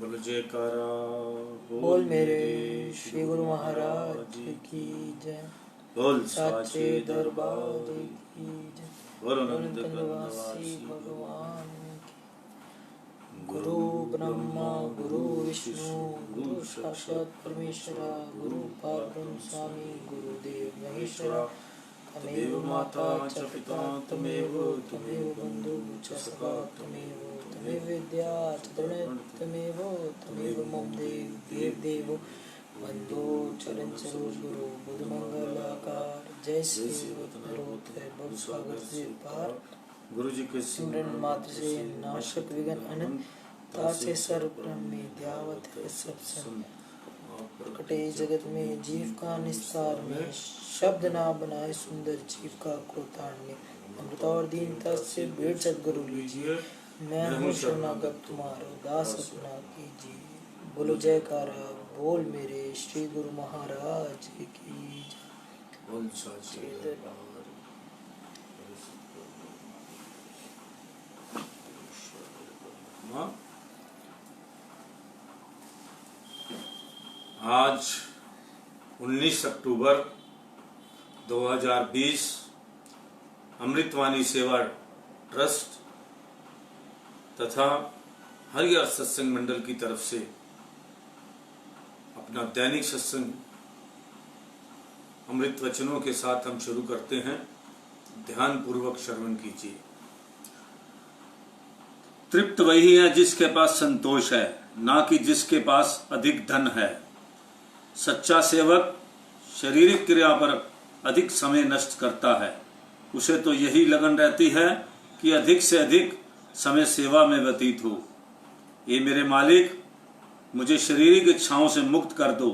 बोल जयकारा बोल मेरे श्री गुरु महाराज की जय। बोल साचे दरबार की जय। बोल अनंत निवासी भगवान की। गुरु ब्रह्मा गुरु विष्णु गुरु साक्षात परमेश्वरा गुरु पारब्रह्म स्वामी गुरुदेव महेश्वरा। तमेव माता च पिता तमेव बंधु च सखा तमेव विद्या च द्रविणं तमेव मम देव बंधु चरण सरोज गुरु बुध मंगलाकार। जय श्री बहुत सागर से पार। गुरु जी के सिमरन मात्र से नाशक विघ्न अनंत तासे सर्व ब्रह्म में ध्यावत है सब संग। प्रकटे जगत में जीव का निस्तार में शब्द ना बनाए सुंदर जीव का को ताड़ने। अमृत और दीनता से भेंट सद्गुरु लीजिए। मैं हूँ शरणागत तुम्हारो दास अपना कीजिए। बोलो जयकारा बोल मेरे श्री गुरु महाराज की। बोल साचे दरबार। आज 19 अक्टूबर 2020 अमृतवाणी सेवा ट्रस्ट तथा हरिहर सत्संग मंडल की तरफ से अपना दैनिक सत्संग अमृत वचनों के साथ हम शुरू करते हैं। ध्यान पूर्वक श्रवण कीजिए। तृप्त वही है जिसके पास संतोष है, ना कि जिसके पास अधिक धन है। सच्चा सेवक शारीरिक क्रिया पर अधिक समय नष्ट करता है, उसे तो यही लगन रहती है कि अधिक से अधिक समय सेवा में व्यतीत हो। ये मेरे मालिक, मुझे शारीरिक इच्छाओं से मुक्त कर दो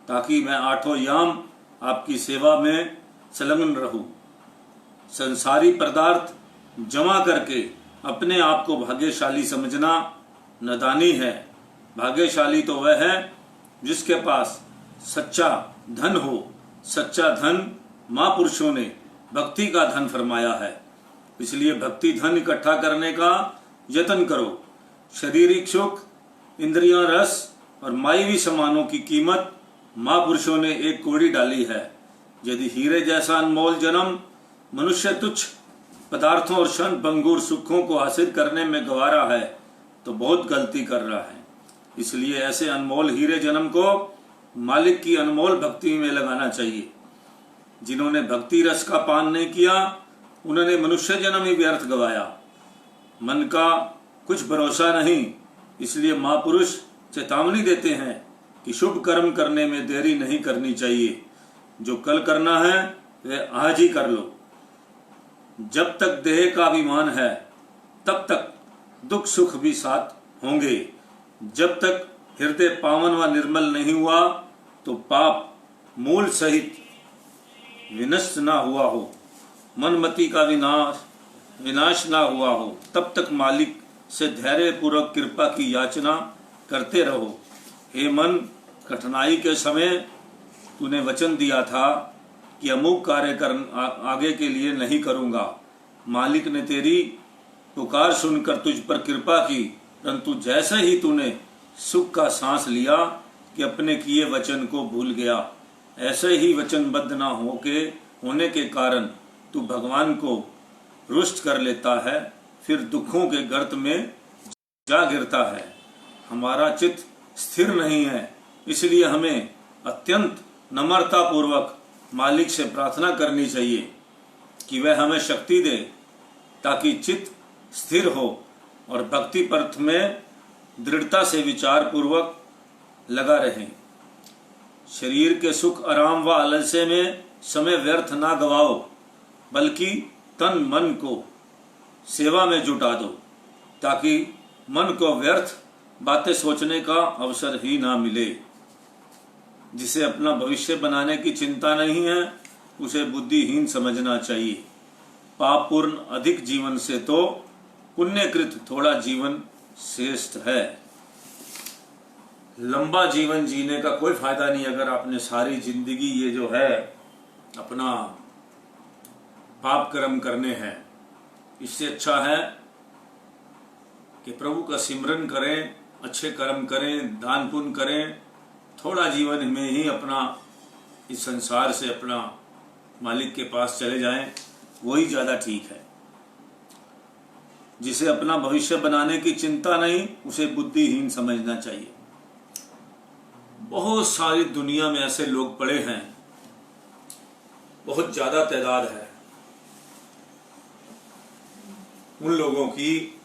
ताकि मैं आठों याम आपकी सेवा में संलग्न रहूं। संसारी पदार्थ जमा करके अपने आप को भाग्यशाली समझना नादानी है। भाग्यशाली तो वह है जिसके पास सच्चा धन हो। सच्चा धन महापुरुषों ने भक्ति का धन फरमाया है। इसलिए भक्ति धन इकट्ठा करने का यत्न करो। शारीरिक सुख, इंद्रियां, रस और मायवी सामानों की कीमत महापुरुषों ने एक कौड़ी डाली है। यदि हीरे जैसा अनमोल जन्म मनुष्य तुच्छ पदार्थों और क्षण भंगुर सुखों को हासिल करने में गंवा रहा है तो बहुत गलती कर रहा है। इसलिए ऐसे अनमोल हीरे जन्म को मालिक की अनमोल भक्ति में लगाना चाहिए। जिन्होंने भक्ति रस का पान नहीं किया उन्होंने मनुष्य जन्म ही व्यर्थ गवाया। मन का कुछ भरोसा नहीं, इसलिए महापुरुष चेतावनी देते हैं कि शुभ कर्म करने में देरी नहीं करनी चाहिए। जो कल करना है वह आज ही कर लो। जब तक देह का अभिमान है तब तक दुख सुख भी साथ होंगे। जब तक हृदय पावन व निर्मल नहीं हुआ तो पाप मूल सहित विनष्ट ना हुआ हो, मनमति का विनाश ना हुआ हो, तब तक मालिक से धैर्य पूर्वक कृपा की याचना करते रहो। हे मन, कठिनाई के समय तूने वचन दिया था कि अमुक कार्य आगे के लिए नहीं करूंगा। मालिक ने तेरी पुकार सुनकर तुझ पर कृपा की, परंतु जैसे ही तूने सुख का सांस लिया कि अपने किए वचन को भूल गया। ऐसे ही वचनबद्ध ना होने के कारण तू भगवान को रुष्ट कर लेता है, फिर दुखों के गर्त में जा गिरता है। हमारा चित्त स्थिर नहीं है, इसलिए हमें अत्यंत नम्रता पूर्वक मालिक से प्रार्थना करनी चाहिए कि वह हमें शक्ति दे ताकि चित्त स्थिर हो और भक्ति पथ में दृढ़ता से विचार पूर्वक लगा रहे। शरीर के सुख आराम व आलस्य में समय व्यर्थ ना गवाओ, बल्कि तन मन को सेवा में जुटा दो ताकि मन को व्यर्थ बातें सोचने का अवसर ही ना मिले। जिसे अपना भविष्य बनाने की चिंता नहीं है उसे बुद्धिहीन समझना चाहिए। पाप पूर्ण अधिक जीवन से तो पुण्यकृत थोड़ा जीवन श्रेष्ठ है। लंबा जीवन जीने का कोई फायदा नहीं अगर आपने सारी जिंदगी ये जो है अपना पाप कर्म करने हैं। इससे अच्छा है कि प्रभु का सिमरन करें, अच्छे कर्म करें, दान पुण्य करें, थोड़ा जीवन में ही अपना इस संसार से अपना मालिक के पास चले जाएं, वही ज़्यादा ठीक है। जिसे अपना भविष्य बनाने की चिंता नहीं, उसे बुद्धिहीन समझना चाहिए। बहुत सारी दुनिया में ऐसे लोग पड़े हैं, बहुत ज़्यादा तादाद है उन लोगों की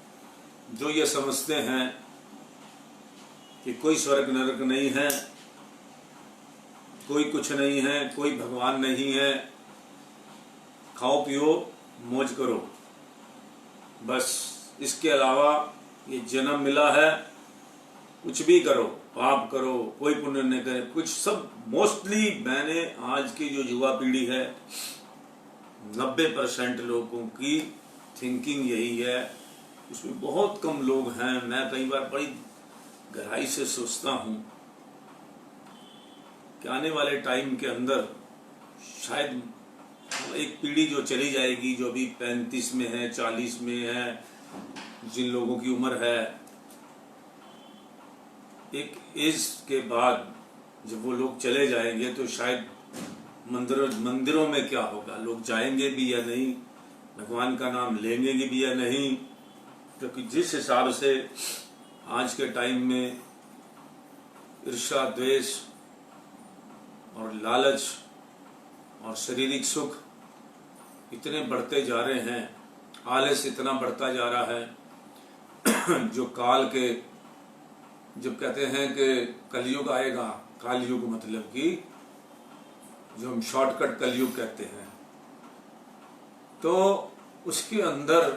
जो ये समझते हैं कि कोई स्वर्ग नरक नहीं है, कोई कुछ नहीं है, कोई भगवान नहीं है, खाओ पियो मौज करो, बस इसके अलावा ये जन्म मिला है, कुछ भी करो, पाप करो, कोई पुण्य नहीं करे, कुछ सब मोस्टली मैंने आज की जो युवा पीढ़ी है 90% लोगों की थिंकिंग यही है। उसमें बहुत कम लोग हैं, मैं कई बार बड़ी गहराई से सोचता हूँ कि आने वाले टाइम के अंदर शायद एक पीढ़ी जो चली जाएगी, जो अभी 35 में है, 40 में है, जिन लोगों की उम्र है, एक एज के बाद जब वो लोग चले जाएंगे तो शायद मंदिरों में क्या होगा, लोग जाएंगे भी या नहीं, भगवान का नाम लेंगे भी या नहीं, क्योंकि जिस हिसाब से आज के टाइम में ईर्ष्या, द्वेष और लालच और शारीरिक सुख इतने बढ़ते जा रहे हैं, आलस इतना बढ़ता जा रहा है जो काल के, जब कहते हैं कि कलयुग आएगा, काल युग मतलब कि जो हम शॉर्टकट कलयुग कहते हैं, तो उसके अंदर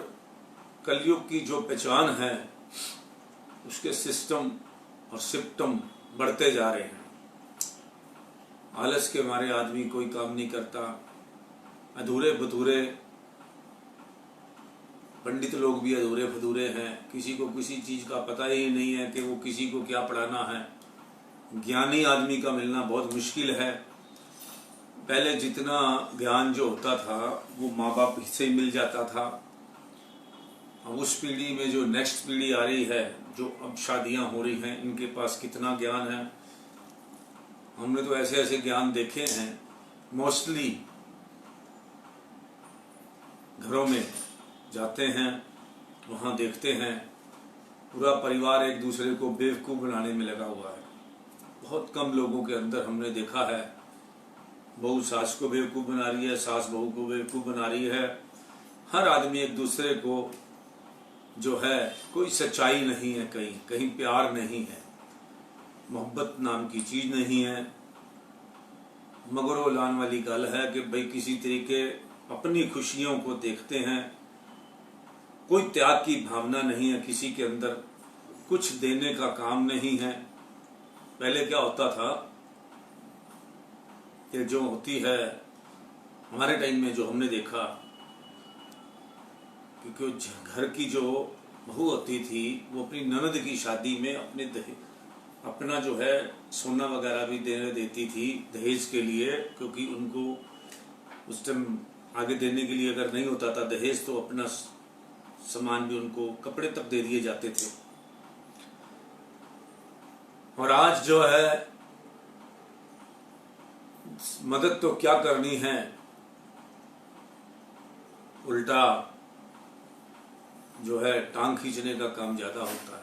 कलयुग की जो पहचान है उसके सिस्टम और सिम्पटम बढ़ते जा रहे हैं। आलस के मारे आदमी कोई काम नहीं करता, अधूरे फधूरे, पंडित लोग भी अधूरे फधूरे हैं, किसी को किसी चीज का पता ही नहीं है कि वो किसी को क्या पढ़ाना है। ज्ञानी आदमी का मिलना बहुत मुश्किल है। पहले जितना ज्ञान जो होता था वो माँ बाप से ही मिल जाता था। अब उस पीढ़ी में जो नेक्स्ट पीढ़ी आ रही है, जो अब शादियां हो रही हैं, इनके पास कितना ज्ञान है। हमने तो ऐसे ऐसे ज्ञान देखे हैं, मोस्टली घरों में जाते हैं, वहाँ देखते हैं पूरा परिवार एक दूसरे को बेवकूफ़ बनाने में लगा हुआ है। बहुत कम लोगों के अंदर हमने देखा है बहू सास को बेवकूफ़ बना रही है, सास बहू को बेवकूफ़ बना रही है। हर आदमी एक दूसरे को जो है, कोई सच्चाई नहीं है, कहीं कहीं प्यार नहीं है, मोहब्बत नाम की चीज़ नहीं है। मगरो लान वाली गल है कि भाई किसी तरीके अपनी खुशियों को देखते हैं, कोई त्याग की भावना नहीं है किसी के अंदर, कुछ देने का काम नहीं है। पहले क्या होता था कि जो होती है हमारे टाइम में, जो हमने देखा, क्योंकि घर की जो बहू होती थी वो अपनी ननद की शादी में अपना जो है सोना वगैरह भी देती थी दहेज के लिए, क्योंकि उनको उस टाइम आगे देने के लिए अगर नहीं होता था दहेज तो अपना सामान भी, उनको कपड़े तक दे दिए जाते थे। और आज जो है मदद तो क्या करनी है, उल्टा जो है टांग खींचने का काम ज्यादा होता है।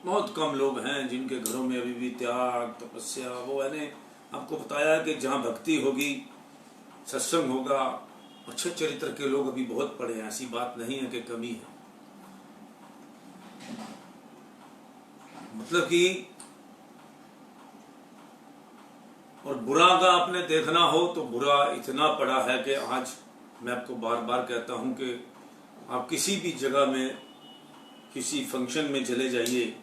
बहुत कम लोग हैं जिनके घरों में अभी भी त्याग, तपस्या, वो मैंने आपको बताया कि जहाँ भक्ति होगी, सत्संग होगा, अच्छे चरित्र के लोग अभी बहुत पड़े हैं। ऐसी बात नहीं है कि कमी है, मतलब कि और बुरा का आपने देखना हो तो बुरा इतना पड़ा है कि आज मैं आपको बार बार कहता हूं कि आप किसी भी जगह में, किसी फंक्शन में चले जाइए,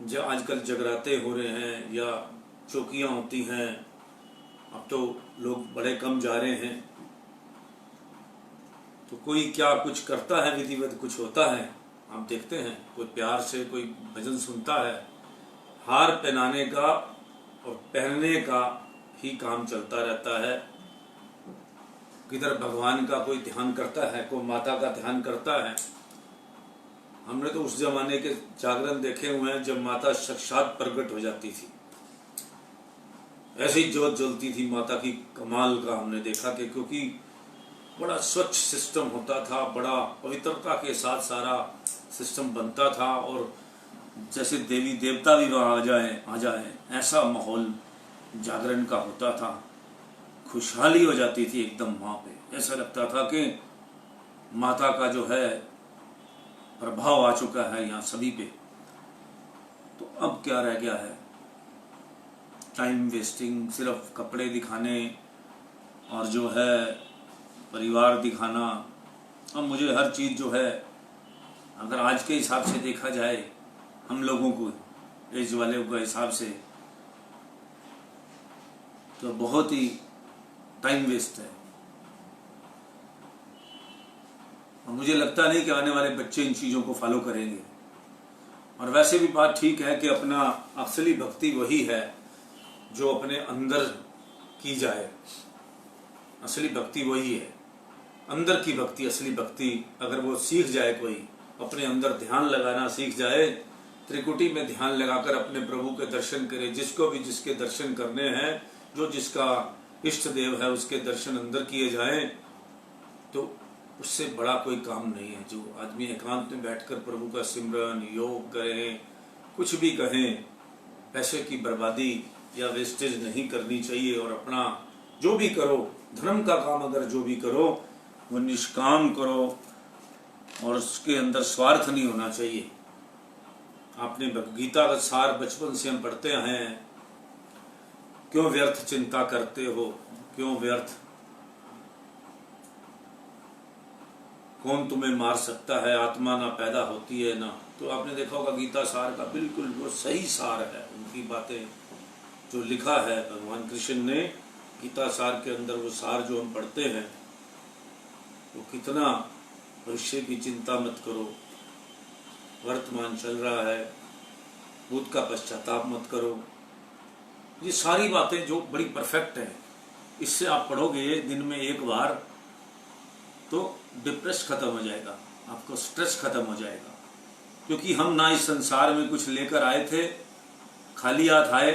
जो आजकल जगराते हो रहे हैं या चौकियां होती हैं, अब तो लोग बड़े कम जा रहे हैं, तो कोई क्या कुछ करता है, विधिवत कुछ होता है, आप देखते हैं, कोई प्यार से कोई भजन सुनता है, हार पहनाने का और पहनने का ही काम चलता रहता है। किधर भगवान का कोई ध्यान करता है, कोई माता का ध्यान करता है। हमने तो उस जमाने के जागरण देखे हुए हैं जब माता साक्षात प्रकट हो जाती थी, ऐसी ज्योत जलती थी माता की, कमाल का हमने देखा कि क्योंकि बड़ा स्वच्छ सिस्टम होता था, बड़ा पवित्रता के साथ सारा सिस्टम बनता था, और जैसे देवी देवता भी वहाँ आ जाए ऐसा माहौल जागरण का होता था। खुशहाली हो जाती थी एकदम वहाँ पे, ऐसा लगता था कि माता का जो है प्रभाव आ चुका है यहाँ सभी पे। तो अब क्या रह गया है, टाइम वेस्टिंग, सिर्फ कपड़े दिखाने और जो है परिवार दिखाना। अब मुझे हर चीज़ जो है, अगर आज के हिसाब से देखा जाए, हम लोगों को एज वाले के हिसाब से, तो बहुत ही टाइम वेस्ट है। और मुझे लगता नहीं कि आने वाले बच्चे इन चीज़ों को फॉलो करेंगे। और वैसे भी बात ठीक है कि अपना असली भक्ति वही है जो अपने अंदर की जाए। असली भक्ति वही है, अंदर की भक्ति, असली भक्ति अगर वो सीख जाए, कोई अपने अंदर ध्यान लगाना सीख जाए, त्रिकुटी में ध्यान लगाकर अपने प्रभु के दर्शन करे। जिसको भी जिसके दर्शन करने हैं, जो जिसका इष्ट देव है उसके दर्शन अंदर किए जाएं, तो उससे बड़ा कोई काम नहीं है। जो आदमी एकांत में बैठकर प्रभु का सिमरन, योग करें, कुछ भी कहें, पैसे की बर्बादी या वेस्टेज नहीं करनी चाहिए। और अपना जो भी करो, धर्म का काम अगर जो भी करो वो निष्काम करो, और उसके अंदर स्वार्थ नहीं होना चाहिए। आपने गीता का सार बचपन से हम पढ़ते हैं, क्यों व्यर्थ चिंता करते हो, क्यों व्यर्थ, कौन तुम्हें मार सकता है, आत्मा ना पैदा होती है ना। तो आपने देखा होगा गीता सार का बिल्कुल वो सही सार है, उनकी बातें जो लिखा है भगवान कृष्ण ने गीता सार के अंदर, वो सार जो हम पढ़ते हैं, वो कितना, भविष्य की चिंता मत करो, वर्तमान चल रहा है, भूत का पश्चाताप मत करो। ये सारी बातें जो बड़ी परफेक्ट है, इससे आप पढ़ोगे दिन में एक बार तो डिप्रेस खत्म हो जाएगा, आपको स्ट्रेस खत्म हो जाएगा। क्योंकि हम ना इस संसार में कुछ लेकर आए थे, खाली हाथ आए,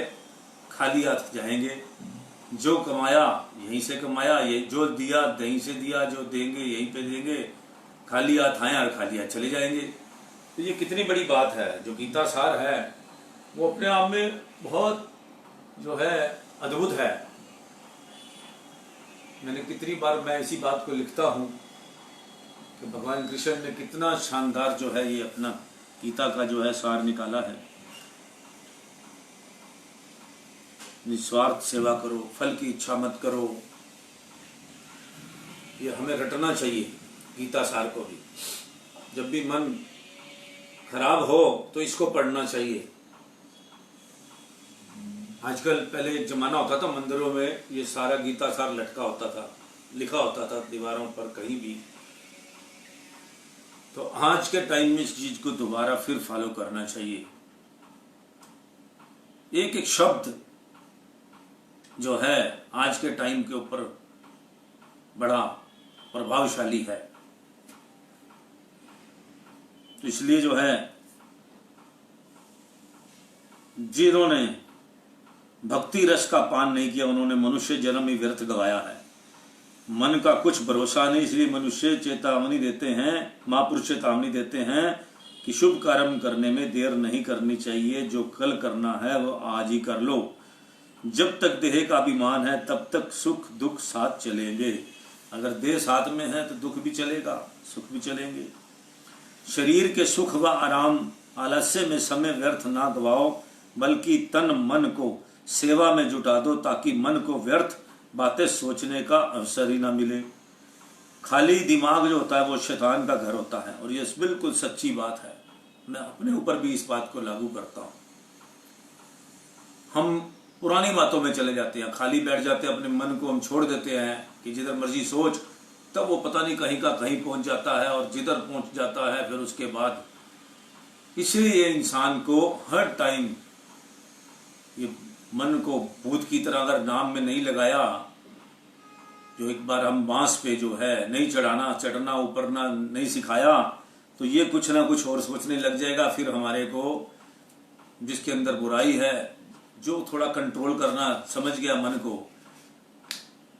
खाली हाथ जाएंगे। जो कमाया यहीं से कमाया, ये जो दिया यहीं से दिया, जो देंगे यहीं पे देंगे, खाली हाथ आए और खाली हाथ चले जाएंगे। तो ये कितनी बड़ी बात है। जो गीता सार है वो अपने आप में बहुत जो है अद्भुत है। मैंने कितनी बार मैं इसी बात को लिखता हूँ कि भगवान कृष्ण ने कितना शानदार जो है ये अपना गीता का जो है सार निकाला है। निस्वार्थ सेवा करो, फल की इच्छा मत करो, ये हमें रटना चाहिए गीता सार को भी। जब भी मन खराब हो तो इसको पढ़ना चाहिए। आजकल, पहले एक जमाना होता था मंदिरों में ये सारा गीता सार लटका होता था, लिखा होता था दीवारों पर कहीं भी। तो आज के टाइम में इस चीज को दोबारा फिर फॉलो करना चाहिए। एक एक शब्द जो है आज के टाइम के ऊपर बड़ा प्रभावशाली है। तो इसलिए जो है जिन्होंने भक्ति रस का पान नहीं किया उन्होंने मनुष्य जन्म ही व्यर्थ गवाया है। मन का कुछ भरोसा नहीं, इसलिए मनुष्य चेतावनी देते हैं, महापुरुष चेतावनी देते हैं कि शुभ कर्म करने में देर नहीं करनी चाहिए। जो कल करना है वो आज ही कर लो। जब तक देह का अभिमान है तब तक सुख दुख साथ चलेंगे। अगर देह साथ में है तो दुख भी चलेगा, सुख भी चलेंगे। शरीर के सुख व आराम आलस्य में समय व्यर्थ ना गवाओ, बल्कि तन मन को सेवा में जुटा दो, ताकि मन को व्यर्थ बातें सोचने का अवसर ही ना मिले। खाली दिमाग जो होता है वो शैतान का घर होता है, और ये बिल्कुल सच्ची बात है। मैं अपने ऊपर भी इस बात को लागू करता हूँ। हम पुरानी बातों में चले जाते हैं, खाली बैठ जाते हैं, अपने मन को हम छोड़ देते हैं कि जिधर मर्जी सोच, तब वो पता नहीं कहीं का कहीं पहुंच जाता है, और जिधर पहुंच जाता है फिर उसके बाद। इसलिए इंसान को हर टाइम ये मन को भूत की तरह अगर नाम में नहीं लगाया, जो एक बार हम बांस पे जो है नहीं चढ़ना ऊपर ना नहीं सिखाया, तो ये कुछ ना कुछ और सोचने लग जाएगा। फिर हमारे को जिसके अंदर बुराई है, जो थोड़ा कंट्रोल करना समझ गया मन को,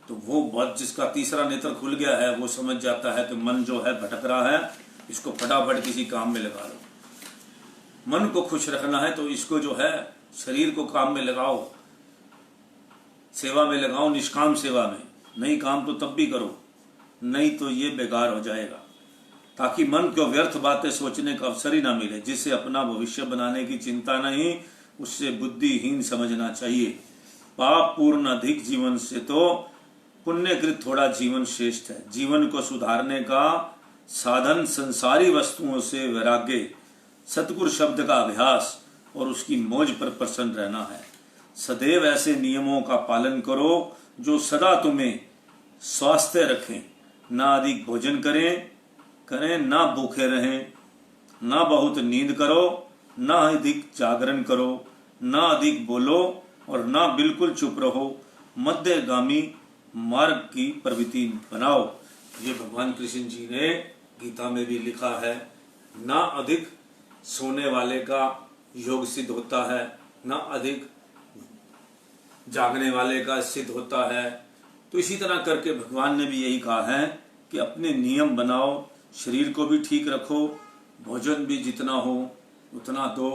तो वो बहुत, जिसका तीसरा नेत्र खुल गया है, वो समझ जाता है कि मन जो है भटक रहा है, इसको फटाफट किसी काम में लगा लो। मन को खुश रखना है तो इसको जो है शरीर को काम में लगाओ, सेवा में लगाओ, निष्काम सेवा में। नहीं काम तो तब भी करो, नहीं तो ये बेकार हो जाएगा, ताकि मन को व्यर्थ बातें सोचने का अवसर ही ना मिले। जिससे अपना भविष्य बनाने की चिंता नहीं, उससे बुद्धिहीन समझना चाहिए। पाप पूर्ण अधिक जीवन से तो पुण्यकृत थोड़ा जीवन श्रेष्ठ है। जीवन को सुधारने का साधन संसारी वस्तुओं से वैराग्य, सतगुरु शब्द का अभ्यास और उसकी मौज पर प्रसन्न रहना है। सदैव ऐसे नियमों का पालन करो जो सदा तुम्हें स्वास्थ्य रखें। ना अधिक भोजन करें, ना भूखे रहें, ना बहुत नींद करो, ना अधिक जागरण करो, ना अधिक बोलो और ना बिल्कुल चुप रहो। मध्यगामी मार्ग की प्रवृत्ति बनाओ। ये भगवान कृष्ण जी ने गीता में भी लिखा है। ना अधिक सोने वाले का योग सिद्ध होता है, ना अधिक जागने वाले का सिद्ध होता है। तो इसी तरह करके भगवान ने भी यही कहा है कि अपने नियम बनाओ, शरीर को भी ठीक रखो, भोजन भी जितना हो उतना दो,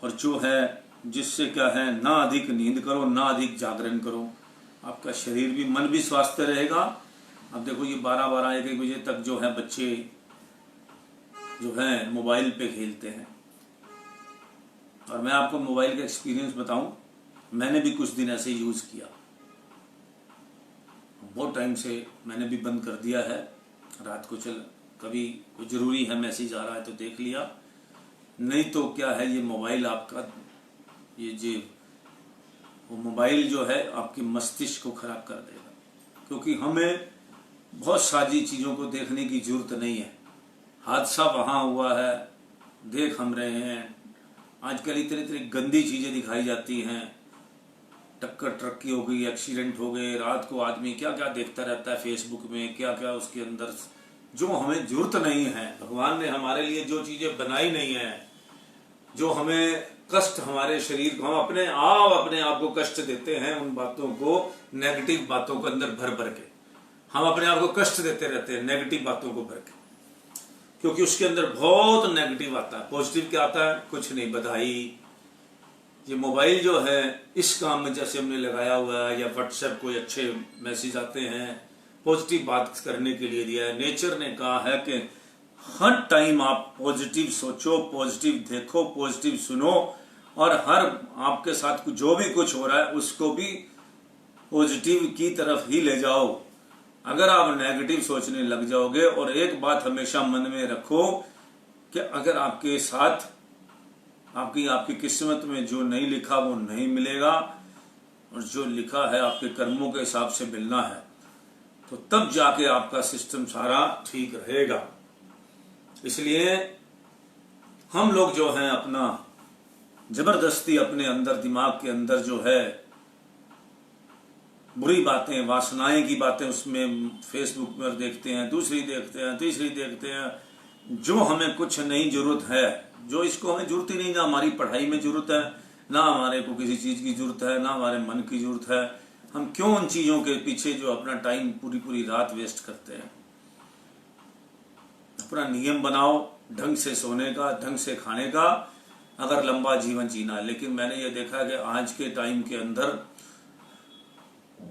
और जो है जिससे क्या है, ना अधिक नींद करो, ना अधिक जागरण करो। आपका शरीर भी, मन भी स्वस्थ रहेगा। अब देखो ये 12-12, 1-1 बजे तक जो है बच्चे जो है मोबाइल पे खेलते हैं। और मैं आपको मोबाइल का एक्सपीरियंस बताऊं, मैंने भी कुछ दिन ऐसे यूज किया, बहुत टाइम से मैंने भी बंद कर दिया है। रात को चल कभी कोई जरूरी है मैसेज आ रहा है तो देख लिया, नहीं तो क्या है, ये मोबाइल आपका, ये वो मोबाइल जो है आपके मस्तिष्क को खराब कर देगा। क्योंकि हमें बहुत सारी चीजों को देखने की जरूरत नहीं है। हादसा वहां हुआ है, देख हम रहे हैं। आजकल इतनी गंदी चीजें दिखाई जाती हैं, टक्कर ट्रक की हो गई, एक्सीडेंट हो गए, रात को आदमी क्या क्या देखता रहता है फेसबुक में, क्या क्या उसके अंदर, जो हमें जरूरत नहीं है। भगवान ने हमारे लिए जो चीजें बनाई नहीं है, जो हमें कष्ट, हमारे शरीर को, हम अपने आप को कष्ट देते हैं, उन बातों को, नेगेटिव बातों को अंदर भर भर के हम अपने आप को कष्ट देते रहते हैं, नेगेटिव बातों को भर के। क्योंकि उसके अंदर बहुत नेगेटिव आता है। पॉजिटिव क्या आता है? कुछ नहीं, बधाई। ये मोबाइल जो है इस काम में जैसे हमने लगाया हुआ है, या व्हाट्सएप कोई अच्छे मैसेज आते हैं, पॉजिटिव बात करने के लिए दिया है। नेचर ने कहा है कि हर टाइम आप पॉजिटिव सोचो, पॉजिटिव देखो, पॉजिटिव सुनो, और हर आपके साथ जो भी कुछ हो रहा है उसको भी पॉजिटिव की तरफ ही ले जाओ। अगर आप नेगेटिव सोचने लग जाओगे, और एक बात हमेशा मन में रखो कि अगर आपके साथ आपकी किस्मत में जो नहीं लिखा वो नहीं मिलेगा, और जो लिखा है आपके कर्मों के हिसाब से मिलना है, तो तब जाके आपका सिस्टम सारा ठीक रहेगा। इसलिए हम लोग जो हैं अपना जबरदस्ती अपने अंदर, दिमाग के अंदर जो है बुरी बातें, वासनाएं की बातें उसमें फेसबुक पर देखते हैं, दूसरी देखते हैं, तीसरी देखते हैं, जो हमें कुछ नहीं जरूरत है, जो इसको हमें जरूरत ही नहीं, ना हमारी पढ़ाई में जरूरत है, ना हमारे को किसी चीज की जरूरत है, ना हमारे मन की जरूरत है। हम क्यों उन चीजों के पीछे जो अपना टाइम पूरी पूरी रात वेस्ट करते हैं। अपना नियम बनाओ ढंग से सोने का, ढंग से खाने का, अगर लंबा जीवन जीना है। लेकिन मैंने ये देखा कि आज के टाइम के अंदर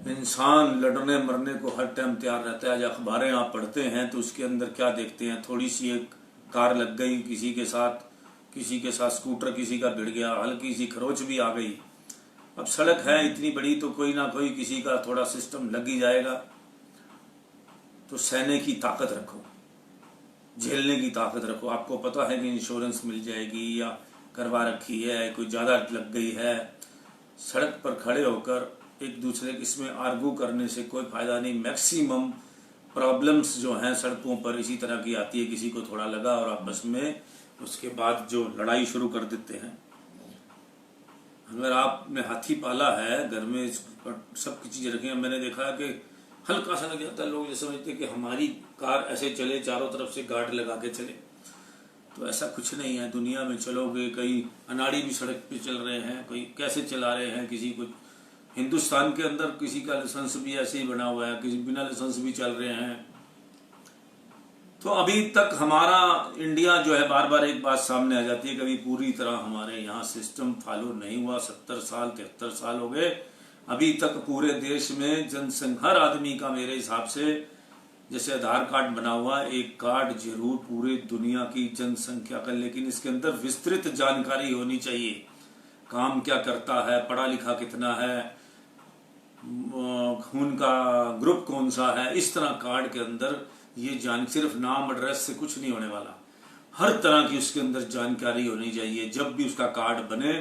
इंसान लड़ने मरने को हर टाइम तैयार रहता है। आज अखबारें आप पढ़ते हैं तो उसके अंदर क्या देखते हैं, थोड़ी सी एक कार लग गई किसी के साथ स्कूटर किसी का भिड़ गया, हल्की सी खरोच भी आ गई। अब सड़क है इतनी बड़ी तो कोई ना कोई किसी का थोड़ा सिस्टम लग ही जाएगा। तो सहने की ताकत रखो, झेलने की ताकत रखो। आपको पता है कि इंश्योरेंस मिल जाएगी या करवा रखी है, कोई ज्यादा लग गई है। सड़क पर खड़े होकर एक दूसरे इसमें आर्गू करने से कोई फायदा नहीं। मैक्सिमम प्रॉब्लम्स जो हैं सड़कों पर इसी तरह की आती है, किसी को थोड़ा लगा और आपस में उसके बाद जो लड़ाई शुरू कर देते हैं। अगर आपने हाथी पाला है घर में, सबकी चीजें रखी हैं, मैंने देखा है कि हल्का सा लग जाता है, लोग ये समझते हैं कि हमारी कार ऐसे चले, चारों तरफ से गार्ड लगा के चले। तो ऐसा कुछ नहीं है। दुनिया में चलोगे, कई अनाड़ी भी सड़क पे चल रहे हैं, कोई कैसे चला रहे हैं, किसी को हिंदुस्तान के अंदर किसी का लाइसेंस भी ऐसे ही बना हुआ है, किसी बिना लाइसेंस भी चल रहे हैं। तो अभी तक हमारा इंडिया जो है, बार बार एक बात सामने आ जाती है, कभी पूरी तरह हमारे यहाँ सिस्टम फॉलो नहीं हुआ। 70 साल 73 साल हो गए, अभी तक पूरे देश में जनसंख्या, हर आदमी का मेरे हिसाब से जैसे आधार कार्ड बना हुआ, एक कार्ड जरूर पूरे दुनिया की जनसंख्या का, लेकिन इसके अंदर विस्तृत जानकारी होनी चाहिए। काम क्या करता है, पढ़ा लिखा कितना है, खून का ग्रुप कौन सा है, इस तरह कार्ड के अंदर ये सिर्फ नाम एड्रेस से कुछ नहीं होने वाला। हर तरह की उसके अंदर जानकारी होनी चाहिए। जब भी उसका कार्ड बने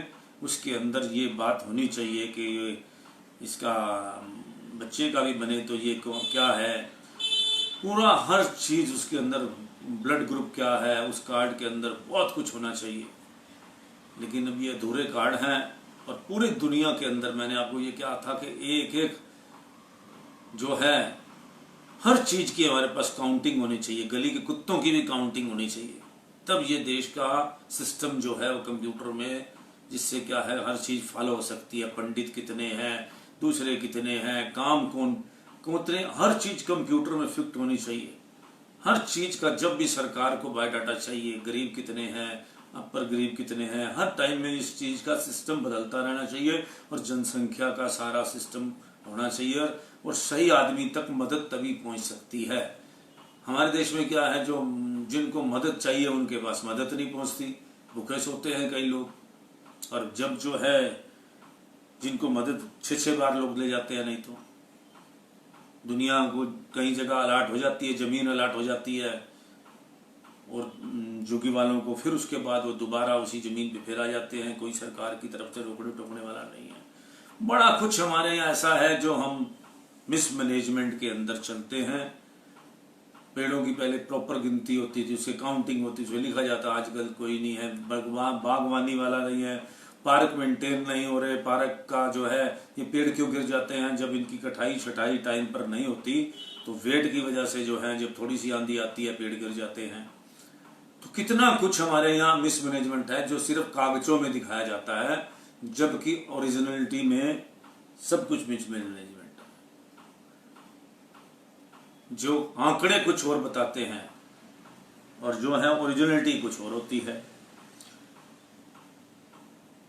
उसके अंदर ये बात होनी चाहिए कि इसका बच्चे का भी बने तो ये क्या है, पूरा हर चीज उसके अंदर, ब्लड ग्रुप क्या है उस कार्ड के अंदर, बहुत कुछ होना चाहिए। लेकिन अब ये अधूरे कार्ड हैं। और पूरे दुनिया के अंदर मैंने आपको ये क्या था कि एक एक जो है हर चीज की हमारे पास काउंटिंग होनी चाहिए, गली के कुत्तों की भी काउंटिंग होनी चाहिए। तब ये देश का सिस्टम जो है वो कंप्यूटर में, जिससे क्या है हर चीज फॉलो हो सकती है। पंडित कितने हैं, दूसरे कितने हैं, काम कौन कितने, हर चीज कंप्यूटर में फिट होनी चाहिए। हर चीज का जब भी सरकार को बायोडाटा चाहिए, गरीब कितने हैं, अपर गरीब कितने हैं, हर टाइम में इस चीज का सिस्टम बदलता रहना चाहिए और जनसंख्या का सारा सिस्टम होना चाहिए। और सही आदमी तक मदद तभी पहुंच सकती है। हमारे देश में क्या है, जो जिनको मदद चाहिए उनके पास मदद नहीं पहुंचती, भूखे सोते हैं कई लोग। और जब जो है जिनको मदद 6-6 बार लोग ले जाते हैं, नहीं तो दुनिया को कई जगह अलाट हो जाती है, जमीन अलाट हो जाती है और जोगी वालों को फिर उसके बाद वो दोबारा उसी जमीन पे फिर आ जाते हैं। कोई सरकार की तरफ से रोकने टोकने वाला नहीं है। बड़ा कुछ हमारे यहाँ ऐसा है जो हम मिसमैनेजमेंट के अंदर चलते हैं। पेड़ों की पहले प्रॉपर गिनती होती थी, उसकी काउंटिंग होती थी, लिखा जाता, आजकल कोई नहीं है। बागवानी वाला नहीं है, पार्क मेंटेन नहीं हो रहे, पार्क का जो है ये पेड़ क्यों गिर जाते हैं, जब इनकी कटाई छटाई टाइम पर नहीं होती तो वेट की वजह से जो है जब थोड़ी सी आंधी आती है पेड़ गिर जाते हैं। तो कितना कुछ हमारे यहाँ मिसमैनेजमेंट है जो सिर्फ कागजों में दिखाया जाता है, जबकि ओरिजिनलिटी में सब कुछ मिसमैनेजमेंट है। जो आंकड़े कुछ और बताते हैं और जो है ओरिजिनलिटी कुछ और होती है।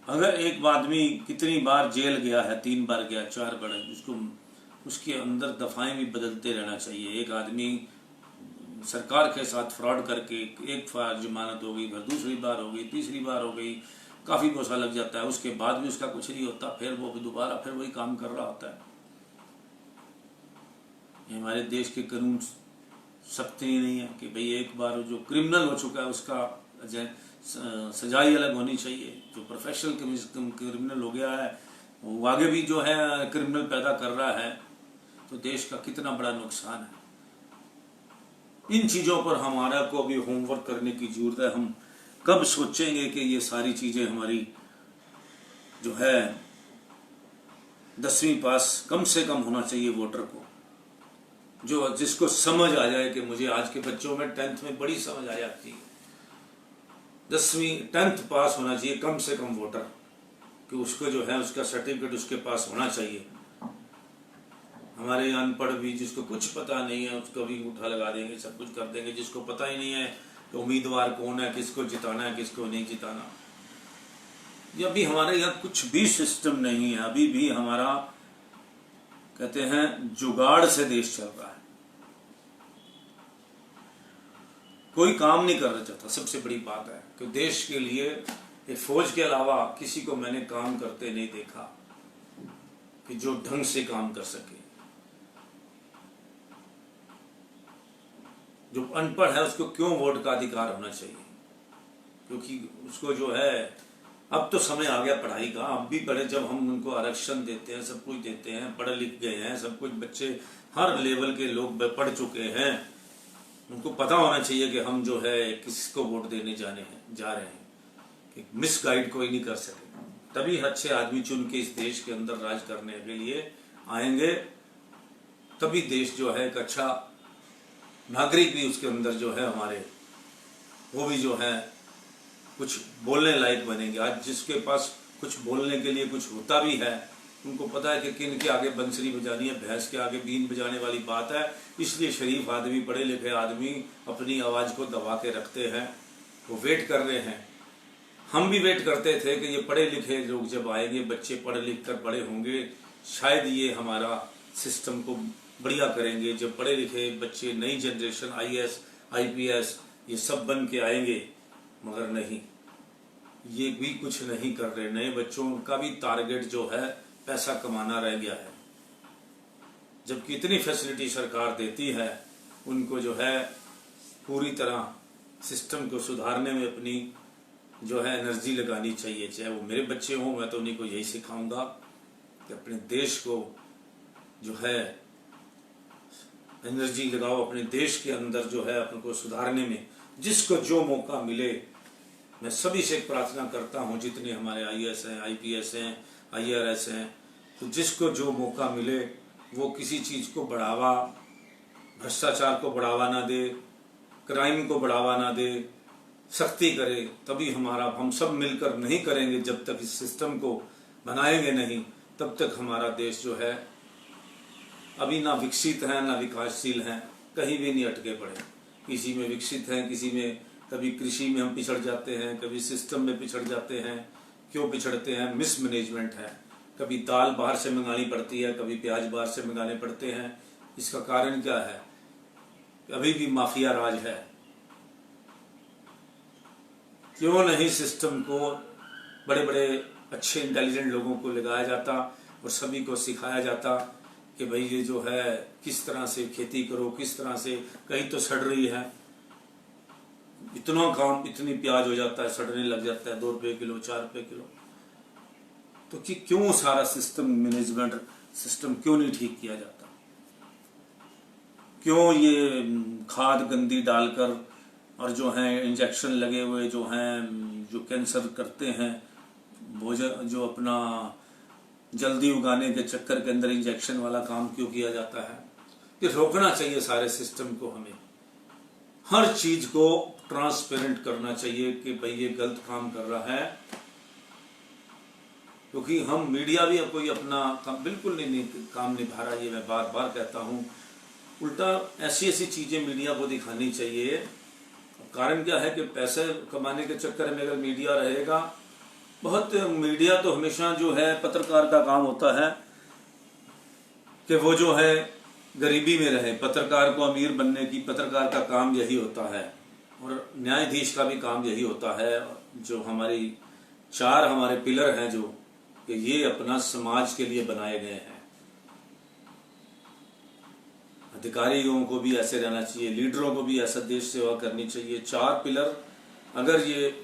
अगर एक आदमी कितनी बार जेल गया है, 3 बार गया, 4 बार, उसके अंदर दफाएं भी बदलते रहना चाहिए। एक आदमी सरकार के साथ फ्रॉड करके एक बार जमानत हो गई, फिर दूसरी बार हो गई, तीसरी बार हो गई, काफी पैसा लग जाता है, उसके बाद भी उसका कुछ नहीं होता, फिर वो दोबारा फिर वही काम कर रहा होता है। हमारे देश के कानून सख्त ही नहीं है कि भाई एक बार जो क्रिमिनल हो चुका है उसका सजाई अलग होनी चाहिए। जो प्रोफेशनल क्रिमिनल हो गया है वो आगे भी जो है क्रिमिनल पैदा कर रहा है, तो देश का कितना बड़ा नुकसान है। इन चीजों पर हमारा को भी होमवर्क करने की जरूरत है। हम कब सोचेंगे कि ये सारी चीजें हमारी जो है 10वीं पास कम से कम होना चाहिए वोटर को, जो जिसको समझ आ जाए कि मुझे आज के बच्चों में 10th में बड़ी समझ आ जाती है। 10वीं 10th पास होना चाहिए कम से कम वोटर, कि उसको जो है उसका सर्टिफिकेट उसके पास होना चाहिए। हमारे अनपढ़ भी, जिसको कुछ पता नहीं है उसको भी उठा लगा देंगे, सब कुछ कर देंगे। जिसको पता ही नहीं है कि उम्मीदवार कौन है, किसको जिताना है, किसको नहीं जिताना, ये अभी हमारे यहाँ कुछ भी सिस्टम नहीं है। अभी भी हमारा कहते हैं जुगाड़ से देश चल रहा है, कोई काम नहीं करना चाहता। सबसे बड़ी बात है कि देश के लिए एक फौज के अलावा किसी को मैंने काम करते नहीं देखा कि जो ढंग से काम कर सके। जो अनपढ़ है उसको क्यों वोट का अधिकार होना चाहिए, क्योंकि उसको जो है अब तो समय आ गया पढ़ाई का। अब भी पढ़े, जब हम उनको आरक्षण देते हैं, सब कुछ देते हैं, पढ़े लिख गए हैं, सब कुछ बच्चे हर लेवल के लोग पढ़ चुके हैं, उनको पता होना चाहिए कि हम जो है किसको वोट देने जा रहे हैं, कि मिसगाइड कोई नहीं कर सके। तभी अच्छे आदमी चुन के इस देश के अंदर राज करने के लिए आएंगे, तभी देश जो है एक अच्छा नागरिक भी उसके अंदर जो है हमारे वो भी जो है कुछ बोलने लायक बनेंगे। आज जिसके पास कुछ बोलने के लिए कुछ होता भी है, उनको पता है कि किन के आगे बंसरी बजानी है, भैंस के आगे बीन बजाने वाली बात है, इसलिए शरीफ आदमी, पढ़े लिखे आदमी अपनी आवाज़ को दबा के रखते हैं, वो वेट कर रहे हैं। हम भी वेट करते थे कि ये पढ़े लिखे लोग जब आएंगे, बच्चे पढ़ लिख कर बड़े होंगे, शायद ये हमारा सिस्टम को बढ़िया करेंगे। जब पढ़े लिखे बच्चे, नई जनरेशन IAS IPS ये सब बन के आएंगे, मगर नहीं, ये भी कुछ नहीं कर रहे। नए बच्चों का भी टारगेट जो है पैसा कमाना रह गया है, जबकि इतनी फैसिलिटी सरकार देती है। उनको जो है पूरी तरह सिस्टम को सुधारने में अपनी जो है एनर्जी लगानी चाहिए। चाहे वो मेरे बच्चे हों, मैं तो उन्हीं को यही सिखाऊंगा कि अपने देश को जो है एनर्जी लगाओ, अपने देश के अंदर जो है अपन को सुधारने में जिसको जो मौका मिले। मैं सभी से प्रार्थना करता हूं, जितने हमारे IAS हैं, IPS हैं, IRS हैं, तो जिसको जो मौका मिले वो किसी चीज़ को बढ़ावा, भ्रष्टाचार को बढ़ावा ना दे, क्राइम को बढ़ावा ना दे, सख्ती करे। तभी हम सब मिलकर नहीं करेंगे, जब तक इस सिस्टम को बनाएंगे नहीं, तब तक हमारा देश जो है अभी ना विकसित है ना विकासशील है, कहीं भी नहीं अटके पड़े। किसी में विकसित हैं, किसी में, कभी कृषि में हम पिछड़ जाते हैं, कभी सिस्टम में पिछड़ जाते हैं। क्यों पिछड़ते हैं? मिसमैनेजमेंट है। कभी दाल बाहर से मंगानी पड़ती है, कभी प्याज बाहर से मंगाने पड़ते हैं। इसका कारण क्या है? अभी भी माफिया राज है। क्यों नहीं सिस्टम को बड़े बड़े अच्छे इंटेलिजेंट लोगों को लगाया जाता और सभी को सिखाया जाता कि भाई ये जो है किस तरह से खेती करो, किस तरह से, कहीं तो सड़ रही है, इतना काम, इतनी प्याज हो जाता है, सड़ने लग जाता है, 2 रुपए किलो, 4 रुपए किलो। तो कि क्यों सारा सिस्टम, मैनेजमेंट सिस्टम क्यों नहीं ठीक किया जाता? क्यों ये खाद गंदी डालकर और जो है इंजेक्शन लगे हुए जो हैं, जो कैंसर करते हैं, भोजन जो अपना जल्दी उगाने के चक्कर के अंदर इंजेक्शन वाला काम क्यों किया जाता है? ये रोकना चाहिए सारे सिस्टम को। हमें हर चीज को ट्रांसपेरेंट करना चाहिए कि भाई ये गलत काम कर रहा है, क्योंकि हम मीडिया भी कोई अपना काम बिल्कुल नहीं काम निभा रहा। ये मैं बार बार कहता हूँ, उल्टा ऐसी ऐसी चीजें मीडिया को दिखानी चाहिए। कारण क्या है कि पैसे कमाने के चक्कर में अगर मीडिया रहेगा, बहुत मीडिया तो हमेशा जो है पत्रकार का काम होता है कि वो जो है गरीबी में रहे। पत्रकार को अमीर बनने की, पत्रकार का काम यही होता है, और न्यायाधीश का भी काम यही होता है। जो हमारी 4 हमारे पिलर हैं, जो कि ये अपना समाज के लिए बनाए गए हैं। अधिकारियों को भी ऐसे रहना चाहिए, लीडरों को भी ऐसा देश सेवा करनी चाहिए। 4 पिलर अगर ये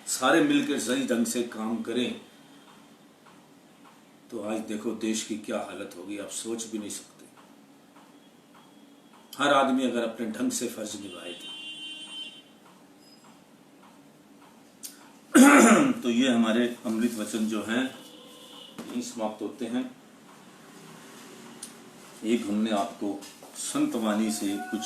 सारे मिलकर सही ढंग से काम करें तो आज देखो देश की क्या हालत होगी, आप सोच भी नहीं सकते। हर आदमी अगर अपने ढंग से फर्ज निभाए तो ये हमारे अमृत वचन जो हैं यही समाप्त होते हैं। एक हमने आपको संत वाणी से कुछ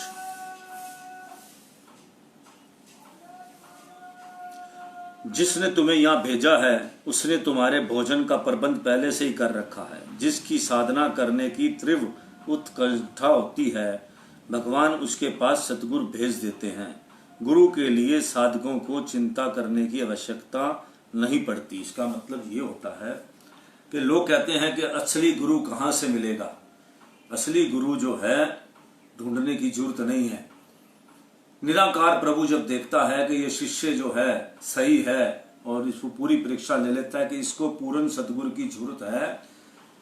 जिसने तुम्हें यहाँ भेजा है उसने तुम्हारे भोजन का प्रबंध पहले से ही कर रखा है। जिसकी साधना करने की तीव्र उत्कंठा होती है, भगवान उसके पास सतगुरु भेज देते हैं। गुरु के लिए साधकों को चिंता करने की आवश्यकता नहीं पड़ती। इसका मतलब ये होता है कि लोग कहते हैं कि असली गुरु कहाँ से मिलेगा। असली गुरु जो है ढूंढने की जरूरत नहीं है। निराकार प्रभु जब देखता है कि ये शिष्य जो है सही है और इसको पूरी परीक्षा ले लेता है कि इसको पूर्ण सतगुरु की जरूरत है,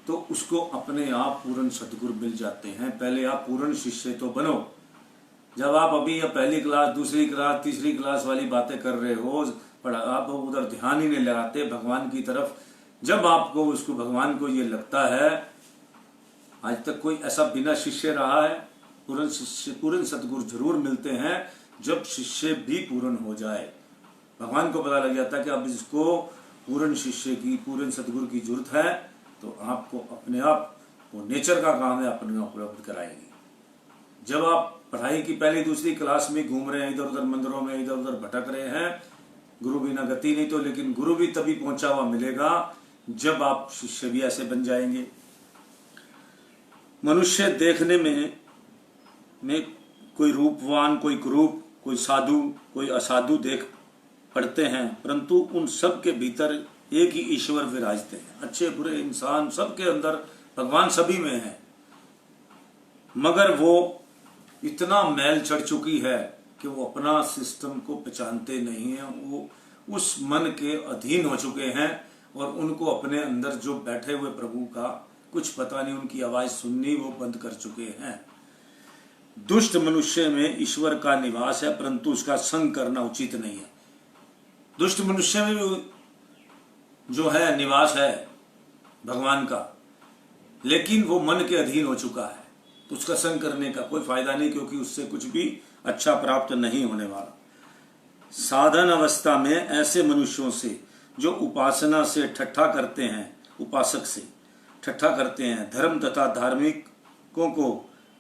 तो उसको अपने आप पूर्ण सतगुरु मिल जाते हैं। पहले आप पूर्ण शिष्य तो बनो। जब आप अभी या पहली क्लास, दूसरी क्लास, तीसरी क्लास वाली बातें कर रहे हो, आप उधर ध्यान ही नहीं लगाते भगवान की तरफ। जब आपको उसको भगवान को ये लगता है, आज तक कोई ऐसा बिना शिष्य रहा है? पूर्ण शिष्य, पूर्ण सतगुरु जरूर मिलते हैं जब शिष्य भी पूर्ण हो जाए। भगवान को पता लग जाता है कि अब इसको पूर्ण शिष्य की, पूर्ण सतगुरु की जरूरत है, तो आपको अपने आप वो नेचर का काम है अपने आप उपलब्ध कराएगी। जब आप पढ़ाई की पहली दूसरी क्लास में घूम रहे हैं, इधर उधर मंदिरों में इधर उधर भटक रहे हैं, गुरु बिना गति नहीं। तो लेकिन गुरु भी तभी पहुंचा हुआ मिलेगा जब आप शिष्य भी ऐसे बन जाएंगे। मनुष्य देखने में कोई रूपवान, कोई कुरूप, कोई साधु, कोई असाधु देख पड़ते हैं, परंतु उन सब के भीतर एक ही ईश्वर विराजते हैं। अच्छे बुरे इंसान सबके अंदर भगवान सभी में है, मगर वो इतना मैल चढ़ चुकी है कि वो अपना सिस्टम को पहचानते नहीं है। वो उस मन के अधीन हो चुके हैं और उनको अपने अंदर जो बैठे हुए प्रभु का कुछ पता नहीं, उनकी आवाज सुननी वो बंद कर चुके हैं। दुष्ट मनुष्य में ईश्वर का निवास है, परंतु उसका संग करना उचित नहीं है। दुष्ट मनुष्य में जो है निवास है भगवान का, लेकिन वो मन के अधीन हो चुका है, तो उसका संग करने का कोई फायदा नहीं, क्योंकि उससे कुछ भी अच्छा प्राप्त नहीं होने वाला। साधन अवस्था में ऐसे मनुष्यों से जो उपासना से ठट्ठा करते हैं, उपासक से ठट्ठा करते हैं, धर्म तथा धार्मिकों को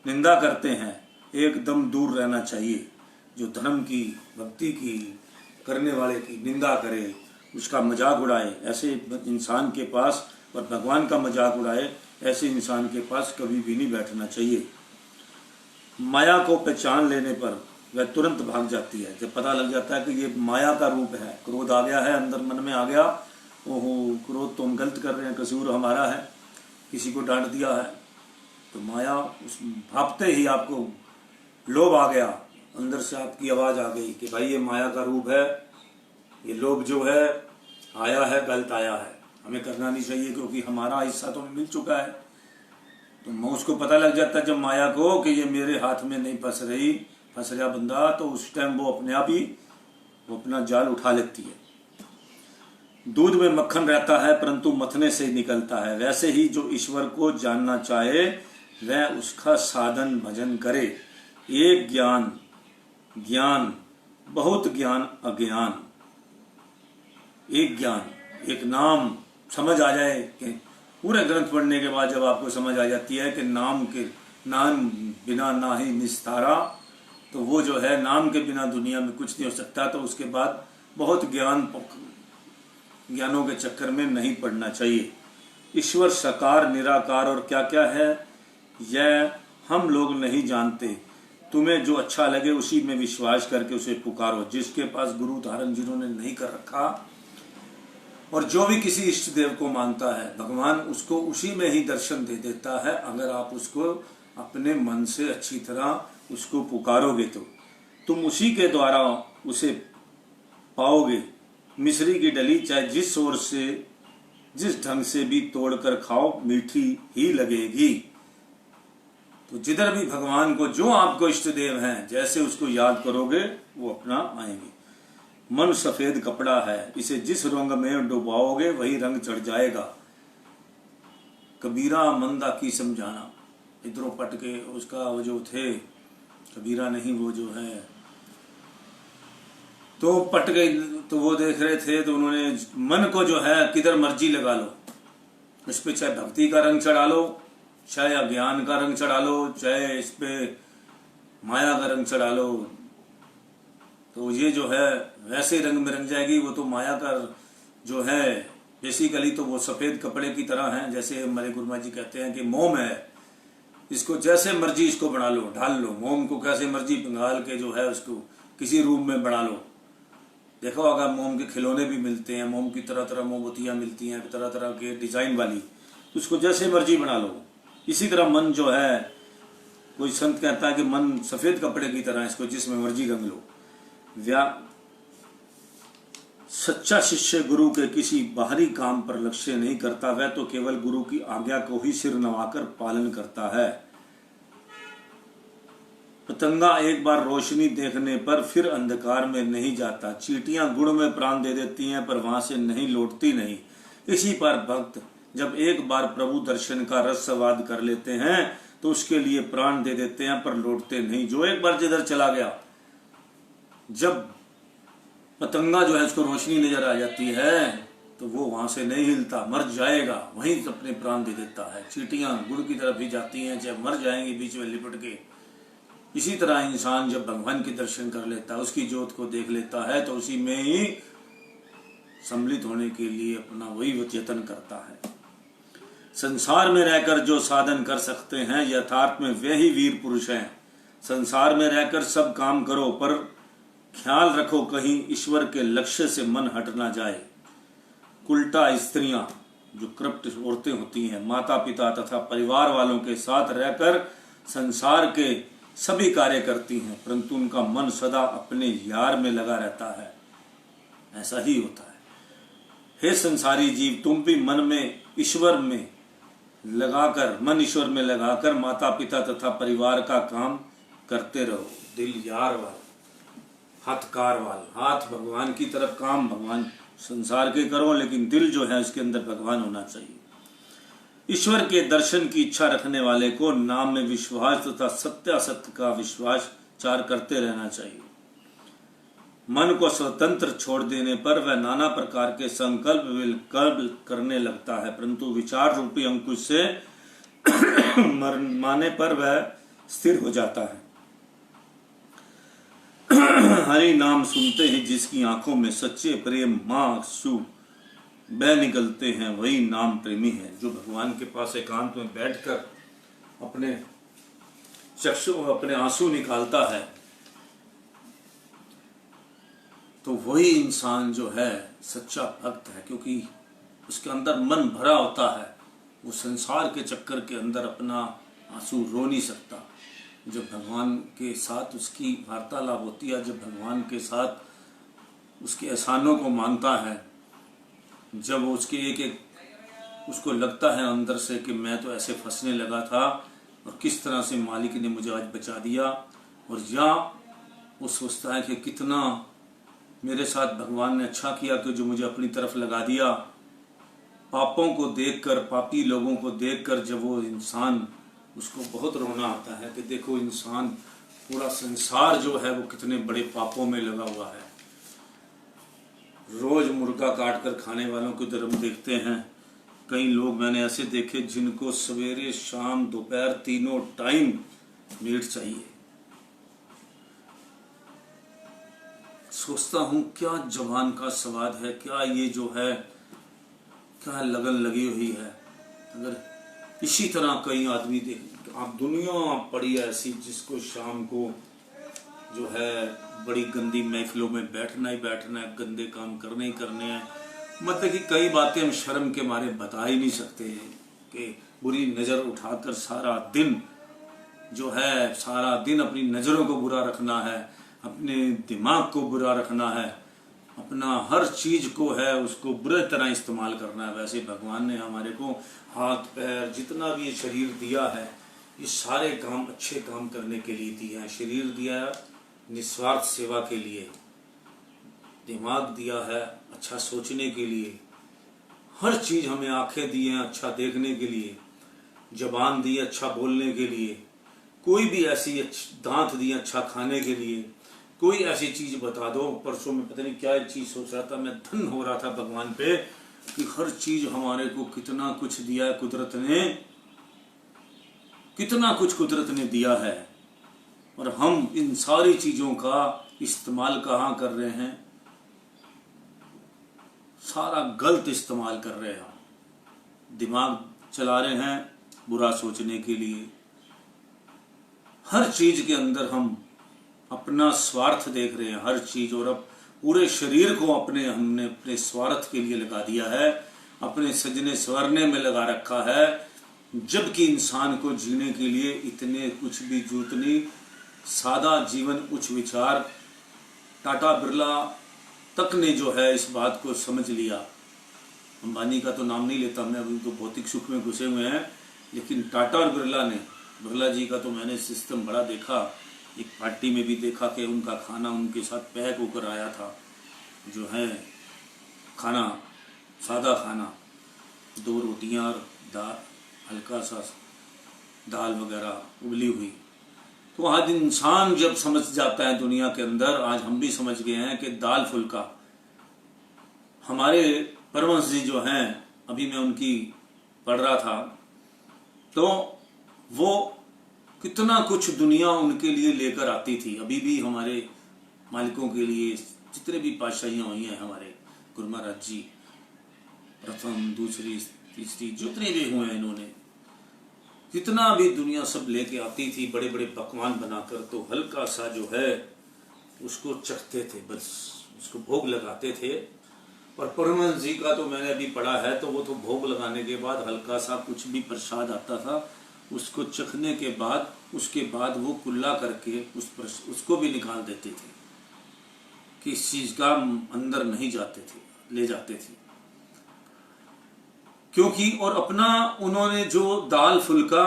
निंदा करते हैं, एकदम दूर रहना चाहिए। जो धर्म की, भक्ति की करने वाले की निंदा करे, उसका मजाक उड़ाए, ऐसे इंसान के पास, और भगवान का मजाक उड़ाए, ऐसे इंसान के पास कभी भी नहीं बैठना चाहिए। माया को पहचान लेने पर वह तुरंत भाग जाती है। जब पता लग जाता है कि ये माया का रूप है, क्रोध आ गया है, अंदर मन में आ गया, ओहो क्रोध तो हम गलत कर रहे हैं, कसूर हमारा है, किसी को डांट दिया है, तो माया उस भापते ही आपको लोभ आ गया, अंदर से आपकी आवाज आ गई कि भाई ये माया का रूप है, ये लोभ जो है आया है, गलत आया है, हमें करना नहीं चाहिए, क्योंकि हमारा हिस्सा तो मिल चुका है। तो उसको पता लग जाता है जब माया को कि ये मेरे हाथ में नहीं फंस रहा बंदा, तो उस टाइम वो अपने आप ही वो अपना जाल उठा लेती है। दूध में मक्खन रहता है, परंतु मथने से निकलता है। वैसे ही जो ईश्वर को जानना चाहे वह उसका साधन भजन करे। एक ज्ञान, बहुत ज्ञान अज्ञान। एक ज्ञान, एक नाम समझ आ जाए कि पूरे ग्रंथ पढ़ने के बाद जब आपको समझ आ जाती है कि नाम बिना ना ही निस्तारा, तो वो जो है नाम के बिना दुनिया में कुछ नहीं हो सकता। तो उसके बाद बहुत ज्ञानों के चक्कर में नहीं पड़ना चाहिए। ईश्वर साकार, निराकार और क्या क्या है यह हम लोग नहीं जानते। तुम्हें जो अच्छा लगे उसी में विश्वास करके उसे पुकारो। जिसके पास गुरु धारण जिन्होंने नहीं कर रखा, और जो भी किसी इष्ट देव को मानता है, भगवान उसको उसी में ही दर्शन दे देता है। अगर आप उसको अपने मन से अच्छी तरह उसको पुकारोगे तो तुम उसी के द्वारा उसे पाओगे। मिश्री की डली चाहे जिस ओर से जिस ढंग से भी तोड़कर खाओ, मीठी ही लगेगी। तो जिधर भी भगवान को, जो आपको इष्ट देव हैं, जैसे उसको याद करोगे वो अपना आएंगे। मन सफेद कपड़ा है, इसे जिस रंग में डुबाओगे वही रंग चढ़ जाएगा। कबीरा मंदा की समझाना, इधरों पट के उसका वो जो थे, कबीरा नहीं वो जो है, तो पट गए, तो वो देख रहे थे, तो उन्होंने मन को जो है किधर मर्जी लगा लो, इस पे चाहे भक्ति का रंग चढ़ा लो, चाहे अज्ञान का रंग चढ़ा लो, चाहे इस पे माया का रंग चढ़ा लो, तो ये जो है वैसे रंग में रंग जाएगी। वो तो माया का जो है बेसिकली तो वो सफेद कपड़े की तरह है। जैसे हमारे गुरुमा जी कहते हैं कि मोम है, इसको जैसे मर्जी इसको बना लो, ढाल लो, मोम को कैसे मर्जी पिघाल के जो है उसको किसी रूम में बना लो। देखो अगर मोम के खिलौने भी मिलते हैं, मोम की तरह तरह मोमबत्तियां मिलती हैं, तरह तरह के डिजाइन वाली, तो उसको जैसे मर्जी बना लो। इसी तरह मन जो है, कोई संत कहता है कि मन सफेद कपड़े की तरह, इसको जिसमें मर्जी रंग लो। सच्चा शिष्य गुरु के किसी बाहरी काम पर लक्ष्य नहीं करता, वह तो केवल गुरु की आज्ञा को ही सिर नवाकर पालन करता है। पतंगा एक बार रोशनी देखने पर फिर अंधकार में नहीं जाता। चींटियां गुण में प्राण दे देती हैं पर वहां से नहीं लौटती नहीं। इसी पर भक्त जब एक बार प्रभु दर्शन का रसवाद कर लेते हैं तो उसके लिए प्राण दे देते हैं पर लौटते नहीं। जो एक बार जिधर चला गया, जब पतंगा जो है उसको रोशनी नजर आ जाती है तो वो वहां से नहीं हिलता, मर जाएगा, वहीं अपने प्राण दे देता है। चींटियां गुड़ की तरफ ही जाती हैं, चाहे मर जाएंगी बीच में लिपट के। इसी तरह इंसान जब भगवान के दर्शन कर लेता है, उसकी ज्योत को देख लेता है, तो उसी में ही सम्मिलित होने के लिए अपना वही यत्न करता है। संसार में रहकर जो साधन कर सकते हैं, यथार्थ में वे ही वीर पुरुष हैं। संसार में रहकर सब काम करो, पर ख्याल रखो कहीं ईश्वर के लक्ष्य से मन हट ना जाए। उल्टा स्त्रियां, जो कृप्ट औरतें होती हैं, माता पिता तथा परिवार वालों के साथ रहकर संसार के सभी कार्य करती हैं, परंतु उनका मन सदा अपने यार में लगा रहता है। ऐसा ही होता है। हे संसारी जीव, तुम भी मन ईश्वर में लगाकर माता पिता तथा परिवार का काम करते रहो। दिल यार वाल, हाथकार वाल, हाथ भगवान की तरफ, काम भगवान संसार के करो, लेकिन दिल जो है उसके अंदर भगवान होना चाहिए। ईश्वर के दर्शन की इच्छा रखने वाले को नाम में विश्वास तथा सत्यासत्य का विश्वासचार करते रहना चाहिए। मन को स्वतंत्र छोड़ देने पर वह नाना प्रकार के संकल्प विकल्प करने लगता है, परंतु विचार रूपी अंकुश से माने पर वह स्थिर हो जाता है। हरि नाम सुनते ही जिसकी आंखों में सच्चे प्रेम आंसू बह निकलते हैं, वही नाम प्रेमी है। जो भगवान के पास एकांत में बैठकर अपने आंसू निकालता है, तो वही इंसान जो है सच्चा भक्त है, क्योंकि उसके अंदर मन भरा होता है। वो संसार के चक्कर के अंदर अपना आंसू रो नहीं सकता। जब भगवान के साथ उसकी वार्तालाप होती है, जब भगवान के साथ उसके एहसानों को मानता है, जब वो उसके एक उसको लगता है अंदर से कि मैं तो ऐसे फंसने लगा था और किस तरह से मालिक ने मुझे आज बचा दिया, और या वो सोचता है कि कितना मेरे साथ भगवान ने अच्छा किया कि जो मुझे अपनी तरफ लगा दिया। पापों को देखकर, पापी लोगों को देखकर जब वो इंसान, उसको बहुत रोना आता है कि देखो इंसान, पूरा संसार जो है वो कितने बड़े पापों में लगा हुआ है। रोज मुर्गा काट कर खाने वालों की तरफ देखते हैं। कई लोग मैंने ऐसे देखे जिनको सवेरे शाम दोपहर तीनों टाइम मीट चाहिए। सोचता हूं क्या जवान का स्वाद है, क्या ये जो है, क्या लगन लगी हुई है। अगर इसी तरह कई आदमी देख, आप दुनिया पड़ी है ऐसी जिसको शाम को जो है बड़ी गंदी महफिलों में बैठना ही बैठना है, गंदे काम करने ही करने हैं। मतलब कि कई बातें हम शर्म के मारे बता ही नहीं सकते कि बुरी नज़र उठाकर सारा दिन जो है, सारा दिन अपनी नज़रों को बुरा रखना है, अपने दिमाग को बुरा रखना है, अपना हर चीज को है उसको बुरी तरह इस्तेमाल करना है। वैसे भगवान ने हमारे को हाथ पैर जितना भी ये शरीर दिया है, ये सारे काम अच्छे काम करने के लिए दिया है। शरीर दिया है निस्वार्थ सेवा के लिए, दिमाग दिया है अच्छा सोचने के लिए, हर चीज हमें आंखें दी हैं अच्छा देखने के लिए, जबान दी अच्छा बोलने के लिए, कोई भी ऐसी दांत दी अच्छा खाने के लिए। कोई ऐसी चीज बता दो, परसों में पता नहीं क्या चीज सोच रहा था, मैं धन हो रहा था भगवान पे कि हर चीज हमारे को कितना कुछ दिया है कुदरत ने, कितना कुछ कुदरत ने दिया है, और हम इन सारी चीजों का इस्तेमाल कहाँ कर रहे हैं? सारा गलत इस्तेमाल कर रहे हैं। दिमाग चला रहे हैं बुरा सोचने के लिए, हर चीज के अंदर हम अपना स्वार्थ देख रहे हैं, हर चीज। और अब पूरे शरीर को हमने अपने स्वार्थ के लिए लगा दिया है, अपने सजने संवरने में लगा रखा है, जबकि इंसान को जीने के लिए इतने कुछ भी जरूरत नहीं। सादा जीवन उच्च विचार, टाटा बिरला तक ने जो है इस बात को समझ लिया। अंबानी का तो नाम नहीं लेता मैं, अभी तो भौतिक सुख में घुसे हुए हैं, लेकिन टाटा और बिरला जी का तो मैंने सिस्टम बड़ा देखा। एक पार्टी में भी देखा कि उनका खाना उनके साथ पैक होकर आया था, जो है खाना, सादा खाना, 2 रोटियां और दाल, हल्का सा दाल वगैरह उबली हुई। तो आज इंसान जब समझ जाता है दुनिया के अंदर, आज हम भी समझ गए हैं कि दाल फुल्का, हमारे परमहंस जी जो हैं, अभी मैं उनकी पढ़ रहा था, तो वो कितना कुछ दुनिया उनके लिए लेकर आती थी। अभी भी हमारे मालिकों के लिए जितने भी पातशाहियां हुई हैं हमारे, गुरु महाराज जी प्रथम दूसरी तीसरी जितने भी हुए इन्होंने, जितना भी दुनिया सब लेके आती थी बड़े बड़े पकवान बनाकर, तो हल्का सा जो है उसको चखते थे, बस उसको भोग लगाते थे। और परमहंस जी का तो मैंने अभी पढ़ा है, तो वो तो भोग लगाने के बाद हल्का सा कुछ भी प्रसाद आता था, उसको चखने के बाद उसके बाद वो कुल्ला करके उसको भी निकाल देते थे कि इस चीज का अंदर नहीं जाते थे, ले जाते थे। क्योंकि और अपना उन्होंने जो दाल फुल्का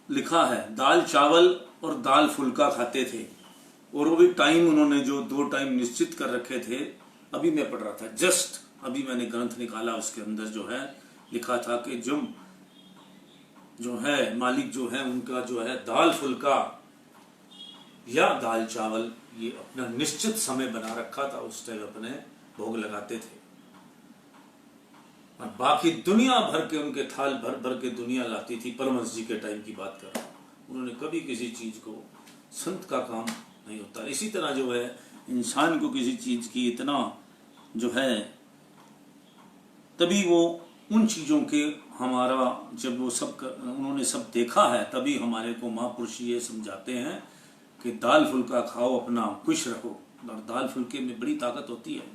लिखा है, दाल चावल और दाल फुल्का खाते थे, और वो भी टाइम उन्होंने जो 2 टाइम निश्चित कर रखे थे। अभी मैं पढ़ रहा था, जस्ट अभी मैंने ग्रंथ निकाला, उसके अंदर जो है लिखा था कि जो है मालिक जो है उनका जो है दाल फुल्का या दाल चावल ये अपना निश्चित समय बना रखा था, उस टाइम अपने भोग लगाते थे। और बाकी दुनिया भर के उनके थाल भर भर के दुनिया लाती थी। परमहंस जी के टाइम की बात कर रहा हूं, उन्होंने कभी किसी चीज को, संत का काम नहीं होता। इसी तरह जो है इंसान को किसी चीज की इतना जो है, तभी वो उन चीजों के हमारा जब वो सब उन्होंने सब देखा है, तभी हमारे को महापुरुष ये समझाते हैं कि दाल फुल्का खाओ, अपना खुश रहो। और दाल फुल्के में बड़ी ताकत होती है।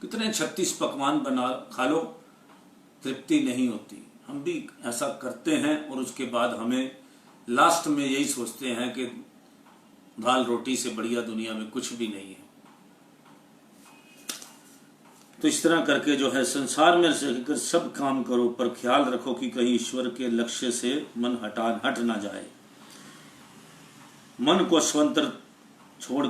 कितने 36 पकवान बना खा लो, तृप्ति नहीं होती। हम भी ऐसा करते हैं और उसके बाद हमें लास्ट में यही सोचते हैं कि दाल रोटी से बढ़िया दुनिया में कुछ भी नहीं है। तो इस तरह करके जो है संसार में रहकर सब काम करो, पर ख्याल रखो कि कहीं ईश्वर के लक्ष्य से मन हट ना जाए। मन को स्वतंत्र छोड़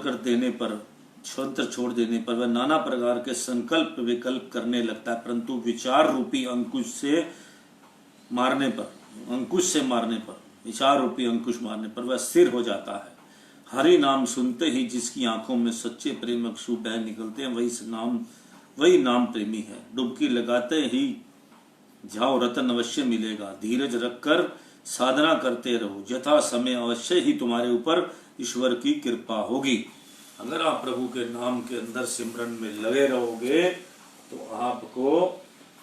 देने पर वह नाना प्रकार के संकल्प विकल्प करने लगता है, परंतु विचार रूपी अंकुश से मारने पर वह स्थिर हो जाता है। हरि नाम सुनते ही जिसकी आंखों में सच्चे प्रेम अश्रु बह निकलते हैं, वही नाम प्रेमी है। डुबकी लगाते ही जाओ, रतन अवश्य मिलेगा। धीरज रखकर साधना करते रहो, यथा समय अवश्य ही तुम्हारे ऊपर ईश्वर की कृपा होगी। अगर आप प्रभु के नाम के अंदर सिमरन में लगे रहोगे तो आपको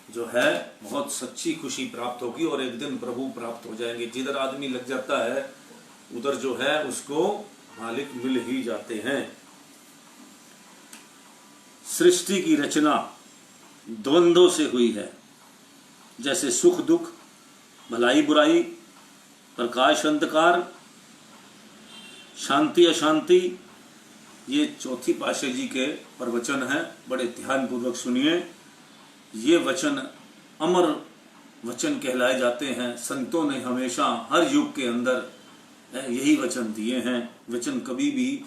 जो है बहुत सच्ची खुशी प्राप्त होगी, और एक दिन प्रभु प्राप्त हो जाएंगे। जिधर आदमी लग जाता है उधर जो है उसको मालिक मिल ही जाते हैं। सृष्टि की रचना द्वंद्वों से हुई है, जैसे सुख दुख, भलाई बुराई, प्रकाश अंधकार, शांति अशांति। ये चौथी पातशाही जी के प्रवचन है, बड़े ध्यान पूर्वक सुनिए। ये वचन अमर वचन कहलाए जाते हैं। संतों ने हमेशा हर युग के अंदर यही वचन दिए हैं। वचन कभी भी,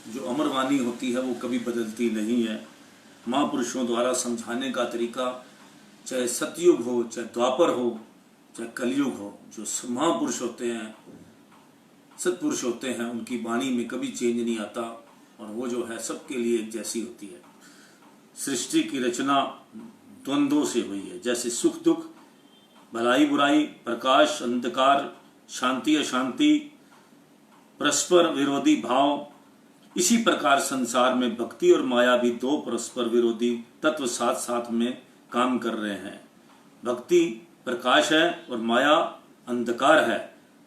जो अमरवाणी होती है वो कभी बदलती नहीं है। महापुरुषों द्वारा समझाने का तरीका, चाहे सतयुग हो, चाहे द्वापर हो, चाहे कलयुग हो, जो महापुरुष होते हैं, सत्पुरुष होते हैं, उनकी वाणी में कभी चेंज नहीं आता, और वो जो है सबके लिए एक जैसी होती है। सृष्टि की रचना द्वंद्वों से हुई है, जैसे सुख दुख, भलाई बुराई, प्रकाश अंधकार, शांति अशांति, परस्पर विरोधी भाव। इसी प्रकार संसार में भक्ति और माया भी 2 परस्पर विरोधी तत्व साथ साथ में काम कर रहे हैं। भक्ति प्रकाश है और माया अंधकार है।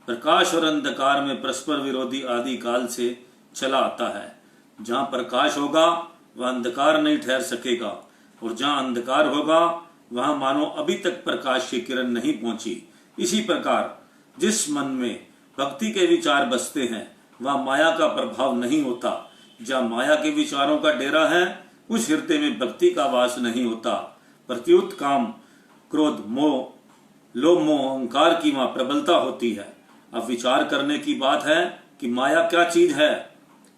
प्रकाश और अंधकार में परस्पर विरोधी आदि काल से चला आता है। जहाँ प्रकाश होगा वह अंधकार नहीं ठहर सकेगा, और जहाँ अंधकार होगा वहाँ मानो अभी तक प्रकाश की किरण नहीं पहुंची। इसी प्रकार जिस मन में भक्ति के विचार बसते हैं वहाँ माया का प्रभाव नहीं होता। जहाँ माया के विचारों का डेरा है उस हृदय में भक्ति का वास नहीं होता। प्रत्युत काम, क्रोध, मोह, लोभ, मोह, अहंकार की वहाँ प्रबलता होती है। अब विचार करने की बात है कि माया क्या चीज है,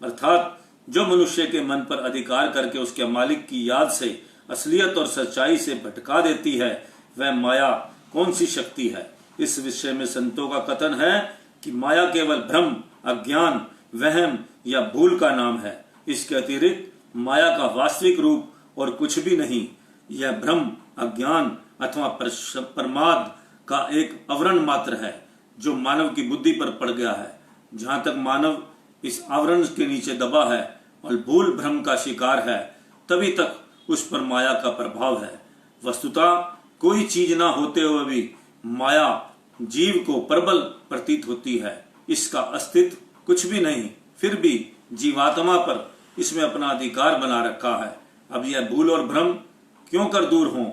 अर्थात जो मनुष्य के मन पर अधिकार करके उसके मालिक की याद से, असलियत और सच्चाई से भटका देती है, वह माया कौन सी शक्ति है। इस विषय में संतों का कथन है कि माया केवल भ्रम, अज्ञान, वहम या भूल का नाम है। इसके अतिरिक्त माया का वास्तविक रूप और कुछ भी नहीं। यह भ्रम, अज्ञान अथवा प्रमाद का एक आवरण मात्र है जो मानव की बुद्धि पर पड़ गया है। जहां तक मानव इस आवरण के नीचे दबा है और भूल भ्रम का शिकार है, तभी तक उस पर माया का प्रभाव है। वस्तुतः कोई चीज ना होते हुए भी माया जीव को प्रबल प्रतीत होती है। इसका अस्तित्व कुछ भी नहीं, फिर भी जीवात्मा पर इसमें अपना अधिकार बना रखा है। अब यह भूल और भ्रम क्यों कर दूर हो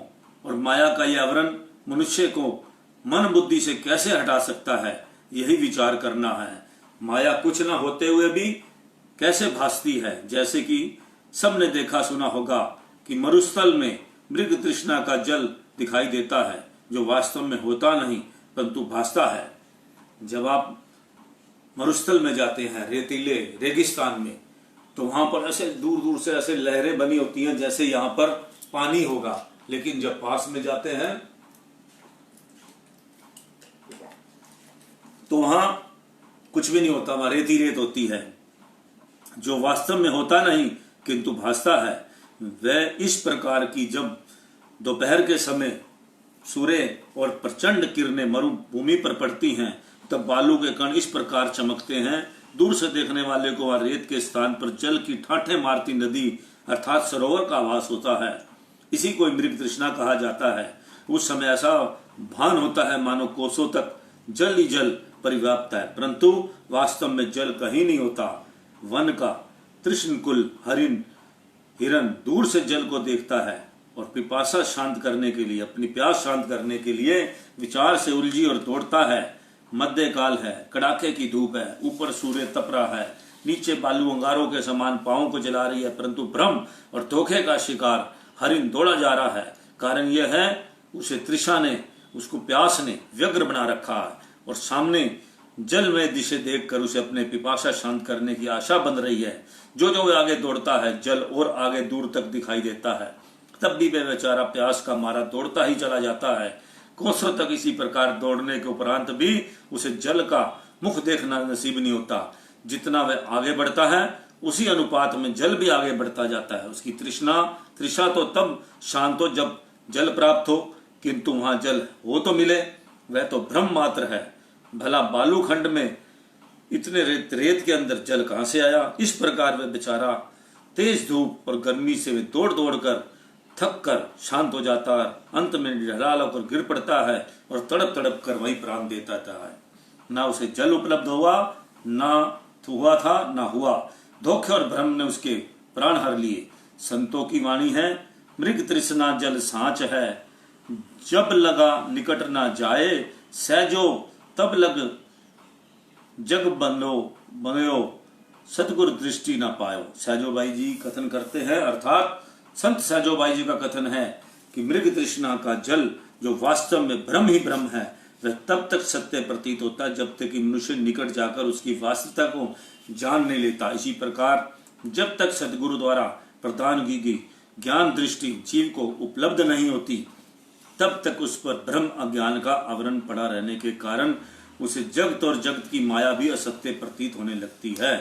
और माया का यह आवरण मनुष्य को मन बुद्धि से कैसे हटा सकता है, यही विचार करना है। माया कुछ न होते हुए भी कैसे भासती है। जैसे कि सबने देखा सुना होगा कि मरुस्थल में मृग तृष्णा का जल दिखाई देता है, जो वास्तव में होता नहीं परंतु भासता है। जब आप मरुस्थल में जाते हैं, रेतीले रेगिस्तान में, तो वहां पर ऐसे दूर दूर से ऐसे लहरें बनी होती हैं जैसे यहाँ पर पानी होगा, लेकिन जब पास में जाते हैं तो वहां कुछ भी नहीं होता, वहां रेती रेत होती है, जो वास्तव में होता नहीं किंतु भासता है। वह इस प्रकार की जब दोपहर के समय सूर्य और प्रचंड किरणें मरुभूमि पर पड़ती हैं, तब बालू के कण इस प्रकार चमकते हैं, दूर से देखने वाले को वहां रेत के स्थान पर जल की ठाठे मारती नदी अर्थात सरोवर का आभास होता है। इसी को मृग तृष्णा कहा जाता है। उस समय ऐसा भान होता है मानो कोसों तक जल ही जल परिव्याप्त है, परंतु वास्तव में जल कहीं नहीं होता। वन का तृष्णकुल हिरन दूर से जल को देखता है और पिपासा शांत करने के लिए, अपनी प्यास शांत करने के लिए विचार से उलझी और दौड़ता है। मध्य काल है, कड़ाके की धूप है, ऊपर सूर्य तप रहा है, नीचे बालू अंगारों के समान पांवों को जला रही है, परंतु भ्रम और धोखे का शिकार हरिण दौड़ा जा रहा है। कारण यह है उसे तृषा ने, उसको प्यास ने व्यग्र बना रखा है और सामने जल में दिशे देखकर उसे अपने पिपासा शांत करने की आशा बन रही है। जो जो आगे दौड़ता है, जल और आगे दूर तक दिखाई देता है, तब भी वह बेचारा प्यास का मारा दौड़ता ही चला जाता है। कोसों तक इसी प्रकार दौड़ने के उपरांत भी उसे जल का मुख देखना नसीब नहीं होता। जितना वह आगे बढ़ता है उसी अनुपात में जल भी आगे बढ़ता जाता है। उसकी तृषा तो तब शांत हो जब जल प्राप्त हो, किंतु वहां जल हो तो मिले, वह तो भ्रम मात्र है। भला बालू खंड में इतने रेत के अंदर जल कहां से आया। इस प्रकार वह बेचारा तेज धूप और गर्मी से वे दौड़ दौड़ कर थक कर शांत हो जाता है, अंत में ढलाल होकर गिर पड़ता है और तड़प तड़प कर वही प्राण देता है। ना उसे जल उपलब्ध हुआ, ना हुआ था, ना हुआ। धोखे और भ्रम ने उसके प्राण हर लिए। संतों की वाणी है, मृग तृष्णा जल सांच है, जब लगा निकट ना जाए, सहजो तब लग जग बनो सतगुरु दृष्टि ना पायो। सहजोबाई जी कथन करते हैं, अर्थात संत सहजोबाई जी का कथन है कि मृग तृष्णा का जल जो वास्तव में भ्रम ही भ्रम है, वह तब तक सत्य प्रतीत होता है जब तक कि मनुष्य निकट जाकर उसकी वास्तविकता को जान नहीं लेता। इसी प्रकार जब तक सदगुरु द्वारा प्रदान की गई ज्ञान दृष्टि जीव को उपलब्ध नहीं होती, तब तक उस पर भ्रम अज्ञान का आवरण पड़ा रहने के कारण उसे जगत और जगत की माया भी असत्य प्रतीत होने लगती है।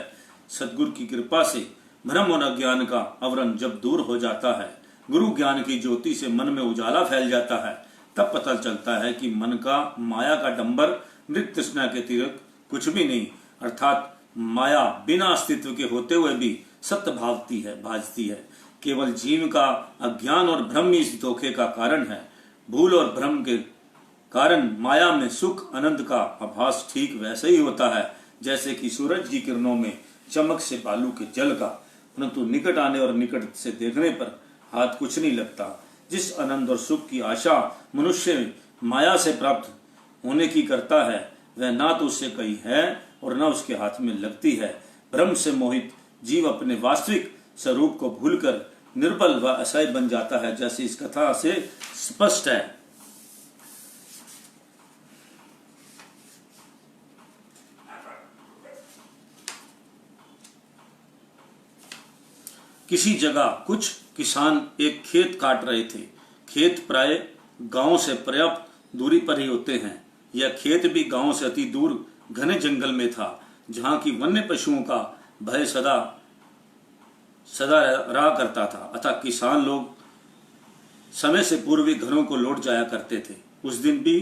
सदगुरु की कृपा से भ्रम और अज्ञान का आवरण जब दूर हो जाता है, गुरु ज्ञान की ज्योति से मन में उजाला फैल जाता है, तब पता चलता है कि मन का माया का डंबर मृग तृष्णा के अतिरिक्त कुछ भी नहीं, अर्थात माया बिना अस्तित्व के होते हुए भी सत्य भाजती है। केवल जीव का अज्ञान और भ्रम ही इस धोखे का कारण है। भूल और भ्रम के कारण माया में सुख आनंद का आभास ठीक वैसे ही होता है जैसे कि सूरज की किरणों में चमक से बालू के जल का, परंतु निकट आने और निकट से देखने पर हाथ कुछ नहीं लगता। जिस आनंद और सुख की आशा मनुष्य माया से प्राप्त होने की करता है, वह ना तो उससे कहीं है और ना उसके हाथ में लगती है। भ्रम से मोहित जीव अपने वास्तविक स्वरूप को भूलकर निर्बल व असहाय बन जाता है, जैसे इस कथा से स्पष्ट है। किसी जगह कुछ किसान एक खेत काट रहे थे। खेत प्राय गांव से पर्याप्त दूरी पर ही होते हैं। यह खेत भी गांव से अति दूर घने जंगल में था, जहां की वन्य पशुओं का भय सदा रहा करता था। अतः किसान लोग समय से पूर्व घरों को लौट जाया करते थे। उस दिन भी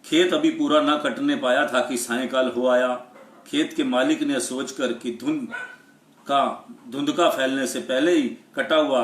खेत अभी पूरा न कटने पाया था कि सायंकाल हो आया। खेत के मालिक ने सोचकर कि धुंध का धुंध का फैलने से पहले ही कटा हुआ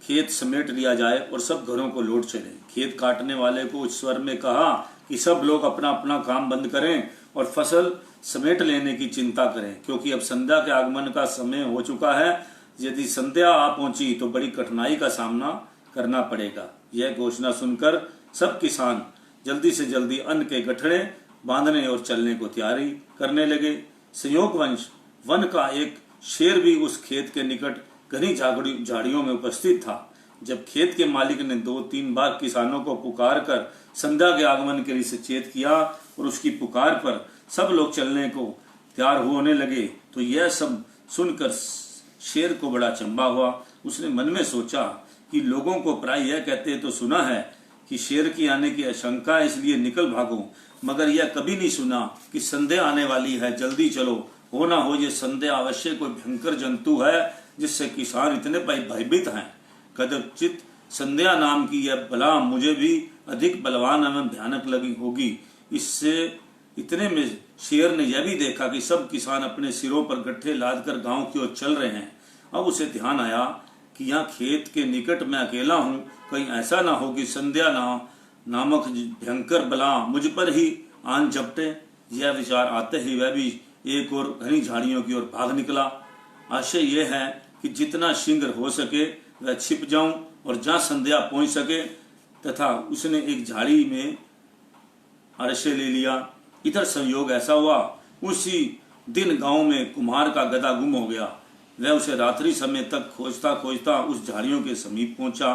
खेत समेट लिया जाए और सब घरों को लौट चले। खेत काटने वाले को उच्च स्वर में कहा कि सब लोग अपना अपना काम बंद करें और फसल समेट लेने की चिंता करें, क्योंकि अब संध्या के आगमन का समय हो चुका है। यदि संध्या आ पहुंची तो बड़ी कठिनाई का सामना करना पड़ेगा। यह घोषणा सुनकर सब किसान जल्दी से जल्दी अन्न के गठड़े बांधने और चलने को तैयारी करने लगे। संयोगवंश वन का एक शेर भी उस खेत के निकट घनी झाड़ियों में उपस्थित था। जब खेत के मालिक ने 2-3 बार किसानों को पुकार कर संध्या के आगमन के लिए सचेत किया और उसकी पुकार पर सब लोग चलने को तैयार होने लगे, तो यह सब सुनकर शेर को बड़ा चंबा हुआ। उसने मन में सोचा कि लोगों को प्राय यह कहते तो सुना है कि शेर की आने की आशंका है, इसलिए निकल भागो, मगर यह कभी नहीं सुना कि संध्या आने वाली है, जल्दी चलो। हो ना हो ये संध्या अवश्य कोई भयंकर जंतु है जिससे किसान इतने भयभीत हैं। कदाचित संध्या नाम की यह बला मुझे भी अधिक बलवान एवं भयानक लगी होगी। इससे इतने में शेर ने यह भी देखा कि सब किसान अपने सिरों पर गट्ठे लादकर गांव की ओर चल रहे हैं। अब उसे ध्यान आया कि यहाँ खेत के निकट मैं अकेला हूँ, कहीं ऐसा ना हो कि संध्या नामक भयंकर बला मुझ पर ही आन झपटे। यह विचार आते ही वह भी एक और घनी झाड़ियों की ओर भाग निकला। आशय यह है कि जितना शीघ्र हो सके वह छिप जाऊं और जहां संध्या पहुंच सके, तथा उसने एक झाड़ी में आश्रय ले लिया। इधर संयोग ऐसा हुआ, उसी दिन गांव में कुम्हार का गधा गुम हो गया। वह उसे रात्रि समय तक खोजता खोजता उस झाड़ियों के समीप पहुंचा।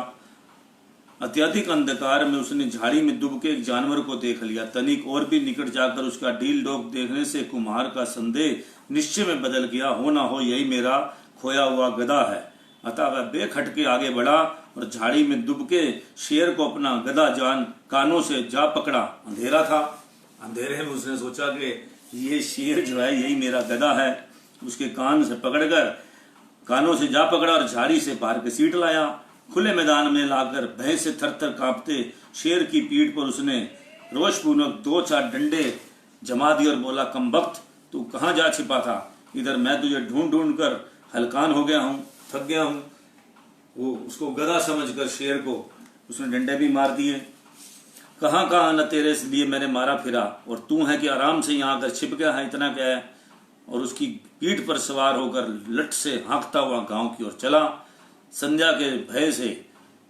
अत्यधिक अंधकार में उसने झाड़ी में डूब के एक जानवर को देख लिया। तनिक और भी निकट जाकर उसका ढील डोक देखने से कुम्हार का संदेह निश्चय में बदल गया। हो ना हो यही मेरा खोया हुआ गधा है। अतः वह बेखट के आगे बढ़ा और झाड़ी में डूब के शेर को अपना गधा जान कानों से जा पकड़ा। अंधेरा था, अंधेरे में उसने सोचा कि ये शेर जो है यही मेरा गधा है। उसके कान से पकड़कर कानों से जा पकड़ा और झाड़ी से बाहर घसीट लाया। खुले मैदान में लाकर भय से थर-थर कांपते शेर की पीठ पर उसने रोषपूर्वक 2-4 डंडे जमा दिए और बोला, कमबख्त तू कहाँ जा छिपा था? इधर मैं तुझे ढूंढ ढूंढ कर हलकान हो गया हूँ, थक गया हूँ। वो उसको गधा समझकर शेर को उसने डंडे भी मार दिए। कहाँ कहाँ न तेरे लिए मैंने मारा फिरा और तू है कि आराम से यहाँ आकर छिप गया है, इतना क्या है? और उसकी पीठ पर सवार होकर लट से हाँकता हुआ गांव की ओर चला। संध्या के भय से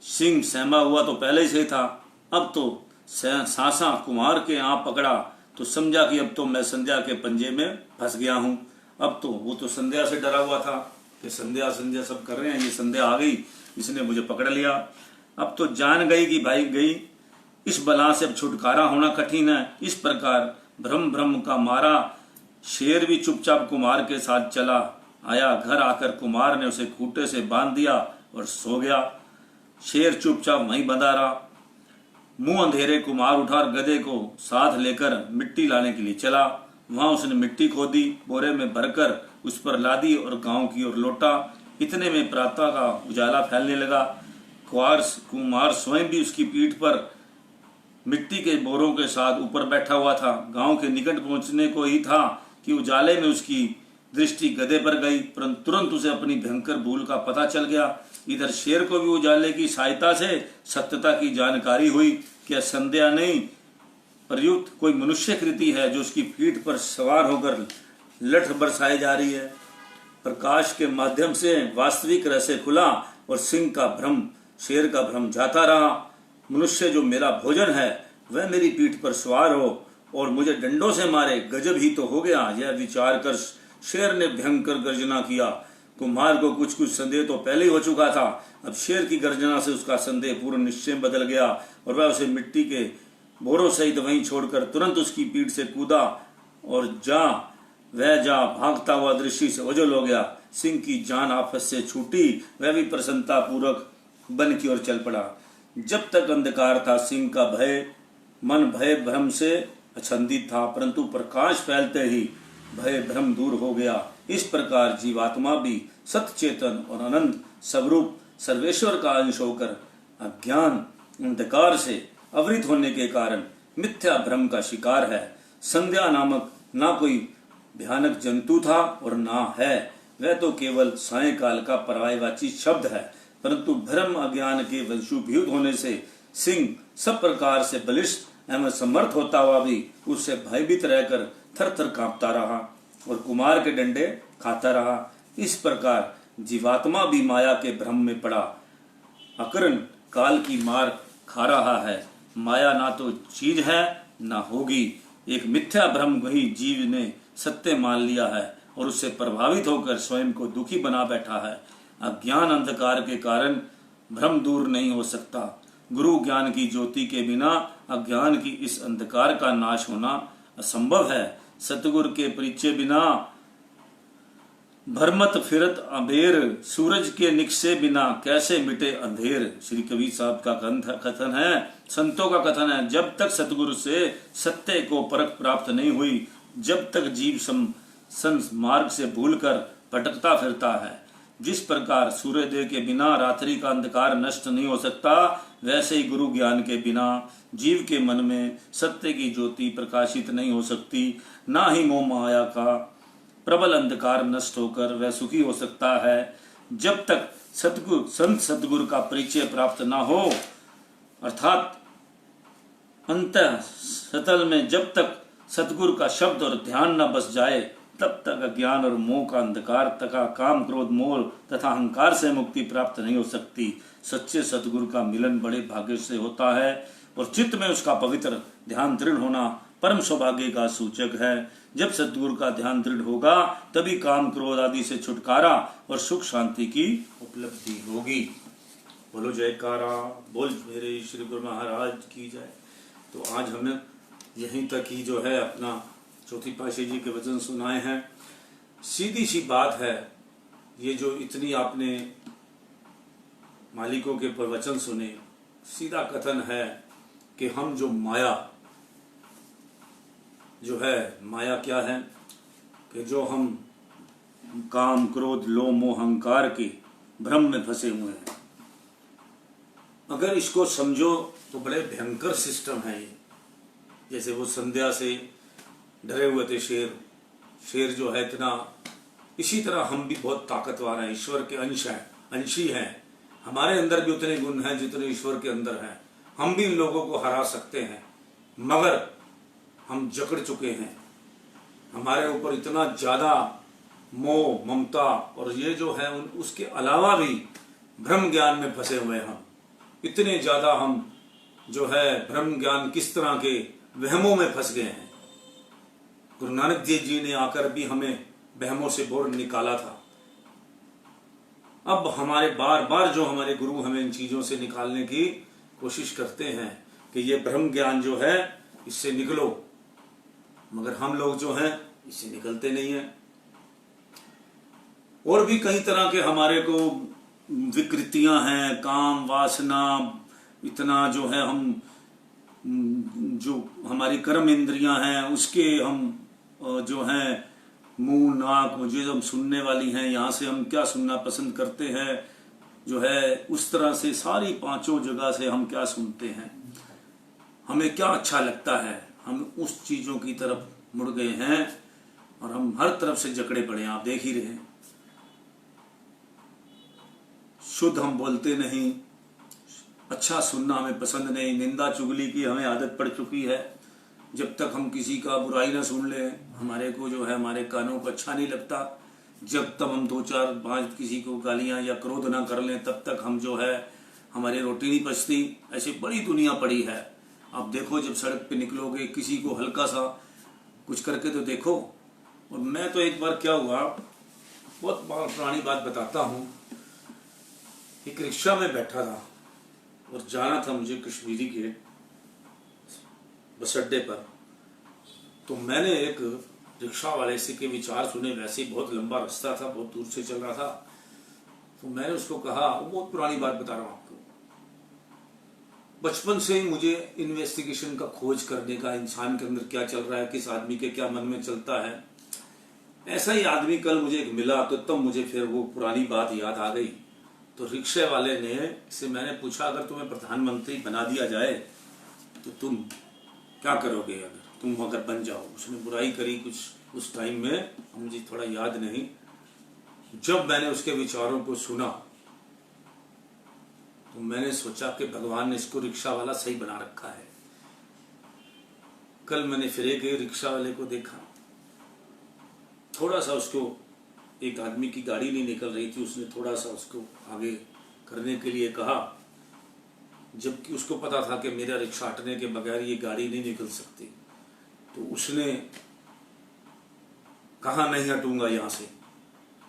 सिंह सहमा हुआ तो पहले से था, अब तो सासा कुमार के आप पकड़ा तो समझा कि अब तो मैं संध्या के पंजे में फंस गया हूँ। अब तो वो तो संध्या से डरा हुआ था कि संध्या संध्या सब कर रहे हैं, ये संध्या आ गई, इसने मुझे पकड़ लिया। अब तो जान गई कि भाई गई, इस बला से अब छुटकारा होना कठिन है। इस प्रकार भ्रम भ्रम का मारा शेर भी चुपचाप कुमार के साथ चला आया। घर आकर कुमार ने उसे खूंटे से बांध दिया और सो गया। शेर चुपचाप वहीं बंधा रहा। मुंह अंधेरे कुमार उठा और गधे को साथ लेकर मिट्टी लाने के लिए चला। वहां उसने मिट्टी खोदी, बोरे में भरकर उस पर लादी और गांव की ओर लौटा। इतने में प्रातः का उजाला फैलने लगा। कुमार स्वयं भी उसकी पीठ पर मिट्टी के बोरों के साथ ऊपर बैठा हुआ था। गांव के निकट पहुंचने को ही था कि उजाले में उसकी दृष्टि गधे पर गई, परंतु तुरंत उसे अपनी भयंकर भूल का पता चल गया। इधर शेर को भी उजाले की सहायता से सत्यता की जानकारी हुई कि संध्या नहीं प्रयुक्त कोई मनुष्य कृति है जो उसकी पीठ पर सवार होकर लठ बरसाई जा रही है। प्रकाश के माध्यम से वास्तविक रहस्य खुला और सिंह का भ्रम, शेर का भ्रम जाता रहा। मनुष्य जो मेरा भोजन है वह मेरी पीठ पर सवार हो और मुझे डंडों से मारे, गजब ही तो हो गया। यह विचार कर शेर ने भयंकर गर्जना किया। कुम्हार को कुछ कुछ संदेह तो पहले ही हो चुका था, अब शेर की गर्जना से उसका संदेह पूर्ण निश्चय बदल गया और वह उसे मिट्टी के बोरों सहित वहीं छोड़कर तुरंत उसकी पीठ से कूदा और वह भागता हुआ दृष्टि से ओझल हो गया। सिंह की जान आपस से छूटी, वह भी प्रसन्नता पूर्वक वन की ओर चल पड़ा। जब तक अंधकार था सिंह का मन भय भ्रम से अछंदित था, परंतु प्रकाश फैलते ही भय भ्रम दूर हो गया। इस प्रकार जीवात्मा भी सत चेतन और अनंत स्वरूप सर्वेश्वर का अंश होकर अज्ञान अंधकार से आवृत होने के कारण मिथ्या भ्रम का शिकार है। संध्या नामक ना कोई भयानक जंतु था और ना है। वह तो केवल सायकाल का पर्यायवाची शब्द है, परंतु भ्रम अज्ञान के वंशुभूत होने से सिंह सब प्रकार से बलिष्ठ एवं समर्थ होता हुआ भी उससे भयभीत रहकर थर थर कांपता रहा और कुमार के डंडे खाता रहा। इस प्रकार जीवात्मा भी माया के भ्रम में पड़ा अकरण काल की मार खा रहा है। माया ना तो चीज है ना होगी, एक मिथ्या भ्रम वही जीव ने सत्य मान लिया है और उससे प्रभावित होकर स्वयं को दुखी बना बैठा है। अज्ञान अंधकार के कारण भ्रम दूर नहीं हो सकता। गुरु ज्ञान की ज्योति के बिना अज्ञान की इस अंधकार का नाश होना असंभव है। सतगुरु के परिचय बिना भरमत फिरत अबेर, सूरज के निकसे बिना कैसे मिटे अंधेर। श्री कबीर साहब का कथन है, संतों का कथन है, जब तक सतगुरु से सत्य को परख प्राप्त नहीं हुई, जब तक जीव मार्ग से भूलकर भटकता फिरता है। जिस प्रकार सूर्योदय के बिना रात्रि का अंधकार नष्ट नहीं हो सकता, वैसे ही गुरु ज्ञान के बिना जीव के मन में सत्य की ज्योति प्रकाशित नहीं हो सकती। ना ही मोह माया का प्रबल अंधकार नष्ट होकर वह सुखी हो सकता है। जब तक संत सतगुरु का परिचय प्राप्त ना हो, अर्थात अंत सतल में जब तक सतगुरु का शब्द और ध्यान न बस जाए, तब तक अज्ञान और मोह का अंधकार तथा काम क्रोध मोह तथा अहंकार से मुक्ति प्राप्त नहीं हो सकती। सच्चे सतगुरु का मिलन बड़े भाग्य से होता है और चित्त में उसका पवित्र ध्यान दृढ़ होना परम सौभाग्य का सूचक है। जब सतगुरु का ध्यान दृढ़ होगा, तभी काम क्रोध आदि से छुटकारा और सुख शांति की उपलब्धि होगी। बोलो जयकारा, बोल मेरे श्री गुरु महाराज की जय। तो आज हमें यहीं तक ही जो है अपना चौथी पातशाही जी के वचन सुनाए हैं। सीधी सी बात है, ये जो इतनी आपने मालिकों के प्रवचन सुने, सीधा कथन है कि हम जो माया जो है, माया क्या है कि जो हम काम क्रोध लोभ मोह अहंकार के भ्रम में फंसे हुए हैं। अगर इसको समझो तो बड़े भयंकर सिस्टम है ये। जैसे वो संध्या से डरे हुए थे शेर जो है इतना, इसी तरह हम भी बहुत ताकतवर हैं, ईश्वर के अंशी हैं। हमारे अंदर भी उतने गुण हैं जितने ईश्वर के अंदर हैं। हम भी इन लोगों को हरा सकते हैं, मगर हम जकड़ चुके हैं। हमारे ऊपर इतना ज्यादा मोह ममता और ये जो है उसके अलावा भी ब्रह्म ज्ञान में फंसे हुए हम इतने ज्यादा, हम जो है ब्रह्म ज्ञान किस तरह के वहमों में फंस गए हैं। गुरु नानक देव जी ने आकर भी हमें वहमों से बाहर निकाला था। अब हमारे बार बार जो हमारे गुरु हमें इन चीजों से निकालने की कोशिश करते हैं कि ये ब्रह्म ज्ञान जो है इससे निकलो, मगर हम लोग जो हैं इससे निकलते नहीं हैं। और भी कई तरह के हमारे को विकृतियां हैं, काम वासना, इतना जो है हम जो हमारी कर्म इंद्रियां हैं उसके हम जो हैं मुंह नाक मुझे जो हम सुनने वाली हैं, यहाँ से हम क्या सुनना पसंद करते हैं, जो है उस तरह से सारी पांचों जगह से हम क्या सुनते हैं, हमें क्या अच्छा लगता है, हम उस चीजों की तरफ मुड़ गए हैं और हम हर तरफ से जकड़े पड़े हैं। आप देख ही रहे हैं, शुद्ध हम बोलते नहीं, अच्छा सुनना हमें पसंद नहीं, निंदा चुगली की हमें आदत पड़ चुकी है। जब तक हम किसी का बुराई ना सुन ले, हमारे को जो है हमारे कानों को अच्छा नहीं लगता। जब तक हम 2-4-5 किसी को गालियां या क्रोध ना कर लें, तब तक हम जो है हमारी रोटी नहीं पचती। ऐसी बड़ी दुनिया पड़ी है। आप देखो, जब सड़क पे निकलोगे किसी को हल्का सा कुछ करके तो देखो। और मैं तो एक बार क्या हुआ, बहुत पुरानी बात बताता हूँ। एक रिक्शा में बैठा था और जाना था मुझे कश्मीरी के बस अड्डे पर। तो मैंने एक रिक्शा वाले से के विचार सुने। वैसे ही बहुत लंबा रास्ता था, बहुत दूर से चल रहा था। तो मैंने उसको कहा, बहुत पुरानी बात बता रहा हूँ आपको, बचपन से ही मुझे इन्वेस्टिगेशन का खोज करने का, इंसान के अंदर क्या चल रहा है, किस आदमी के क्या मन में चलता है। ऐसा ही आदमी कल मुझे एक मिला, तो तब मुझे फिर वो पुरानी बात याद आ गई। तो रिक्शे वाले ने से मैंने पूछा, अगर तुम्हें प्रधानमंत्री बना दिया जाए तो तुम क्या करोगे, अगर तुम बन जाओ। उसने बुराई करी कुछ उस टाइम में, मुझे थोड़ा याद नहीं, जब मैंने उसके विचारों को सुना तो मैंने सोचा कि भगवान ने इसको रिक्शा वाला सही बना रखा है। कल मैंने फिर एक रिक्शा वाले को देखा, थोड़ा सा उसको, एक आदमी की गाड़ी नहीं निकल रही थी, उसने थोड़ा सा उसको आगे करने के लिए कहा, जबकि उसको पता था कि मेरा रिक्शा हटने के बगैर ये गाड़ी नहीं निकल सकती। तो उसने कहा नहीं हटूंगा यहाँ से,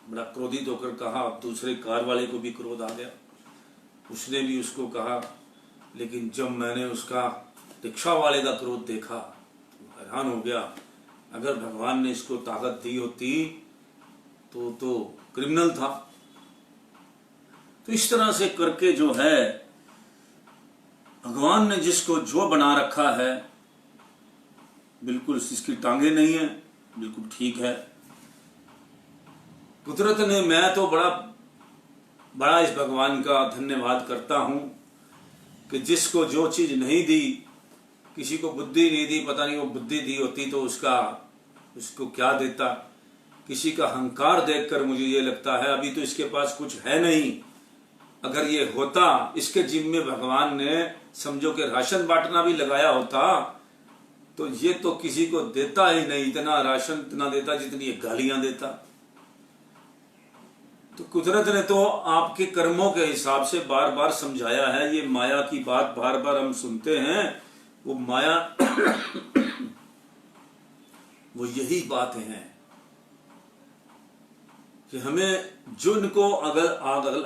बड़ा क्रोधित होकर कहा। दूसरे कार वाले को भी क्रोध आ गया, उसने भी उसको कहा। लेकिन जब मैंने उसका रिक्शा वाले का क्रोध देखा तो हैरान हो गया। अगर भगवान ने इसको ताकत दी होती तो क्रिमिनल था। तो इस तरह से करके जो है, भगवान ने जिसको जो बना रखा है, बिल्कुल इसकी टांगे नहीं है, बिल्कुल ठीक है। कुदरत ने, मैं तो बड़ा इस भगवान का धन्यवाद करता हूं कि जिसको जो चीज नहीं दी, किसी को बुद्धि नहीं दी, पता नहीं वो बुद्धि दी होती तो उसको क्या देता। किसी का अहंकार देखकर मुझे ये लगता है अभी तो इसके पास कुछ है नहीं, अगर ये होता, इसके जिम में भगवान ने समझो कि राशन बांटना भी लगाया होता तो ये तो किसी को देता ही नहीं, इतना राशन इतना देता जितनी ये गालियां देता। तो कुदरत ने तो आपके कर्मों के हिसाब से बार बार समझाया है। ये माया की बात बार बार हम सुनते हैं, वो माया वो यही बातें हैं कि हमें जिनको अगर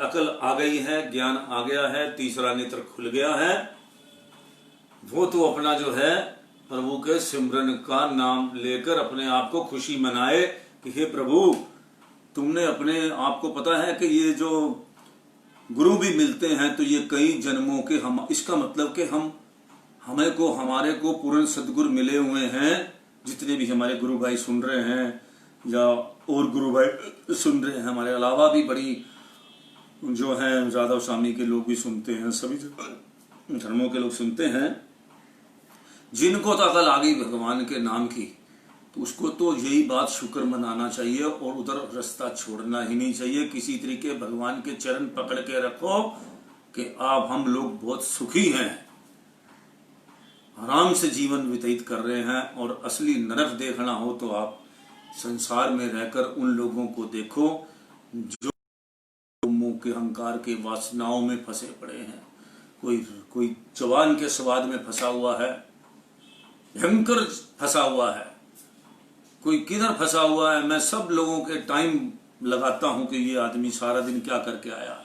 अकल आ गई है, ज्ञान आ गया है, तीसरा नेत्र खुल गया है, वो तो अपना जो है प्रभु के सिमरन का नाम लेकर अपने आप को खुशी मनाए कि हे प्रभु, तुमने अपने आप को, पता है कि ये जो गुरु भी मिलते हैं तो ये कई जन्मों के, हम, इसका मतलब कि हमारे को पूर्ण सदगुरु मिले हुए हैं। जितने भी हमारे गुरु भाई सुन रहे हैं या और गुरु भाई सुन रहे हैं, हमारे अलावा भी बड़ी जो है जादव स्वामी के लोग भी सुनते हैं, सभी धर्मों के लोग सुनते हैं। जिनको तो अकल आ गई भगवान के नाम की, तो उसको तो यही बात शुक्र मनाना चाहिए और उधर रास्ता छोड़ना ही नहीं चाहिए। किसी तरीके भगवान के चरण पकड़ के रखो कि आप, हम लोग बहुत सुखी हैं, आराम से जीवन व्यतीत कर रहे हैं। और असली नरक देखना हो तो आप संसार में रहकर उन लोगों को देखो जो मुंह के अहंकार के वासनाओं में फंसे पड़े हैं। कोई जवान के स्वाद में फंसा हुआ है, भयंकर फंसा हुआ है, कोई किधर फंसा हुआ है। मैं सब लोगों के टाइम लगाता हूं कि ये आदमी सारा दिन क्या करके आया।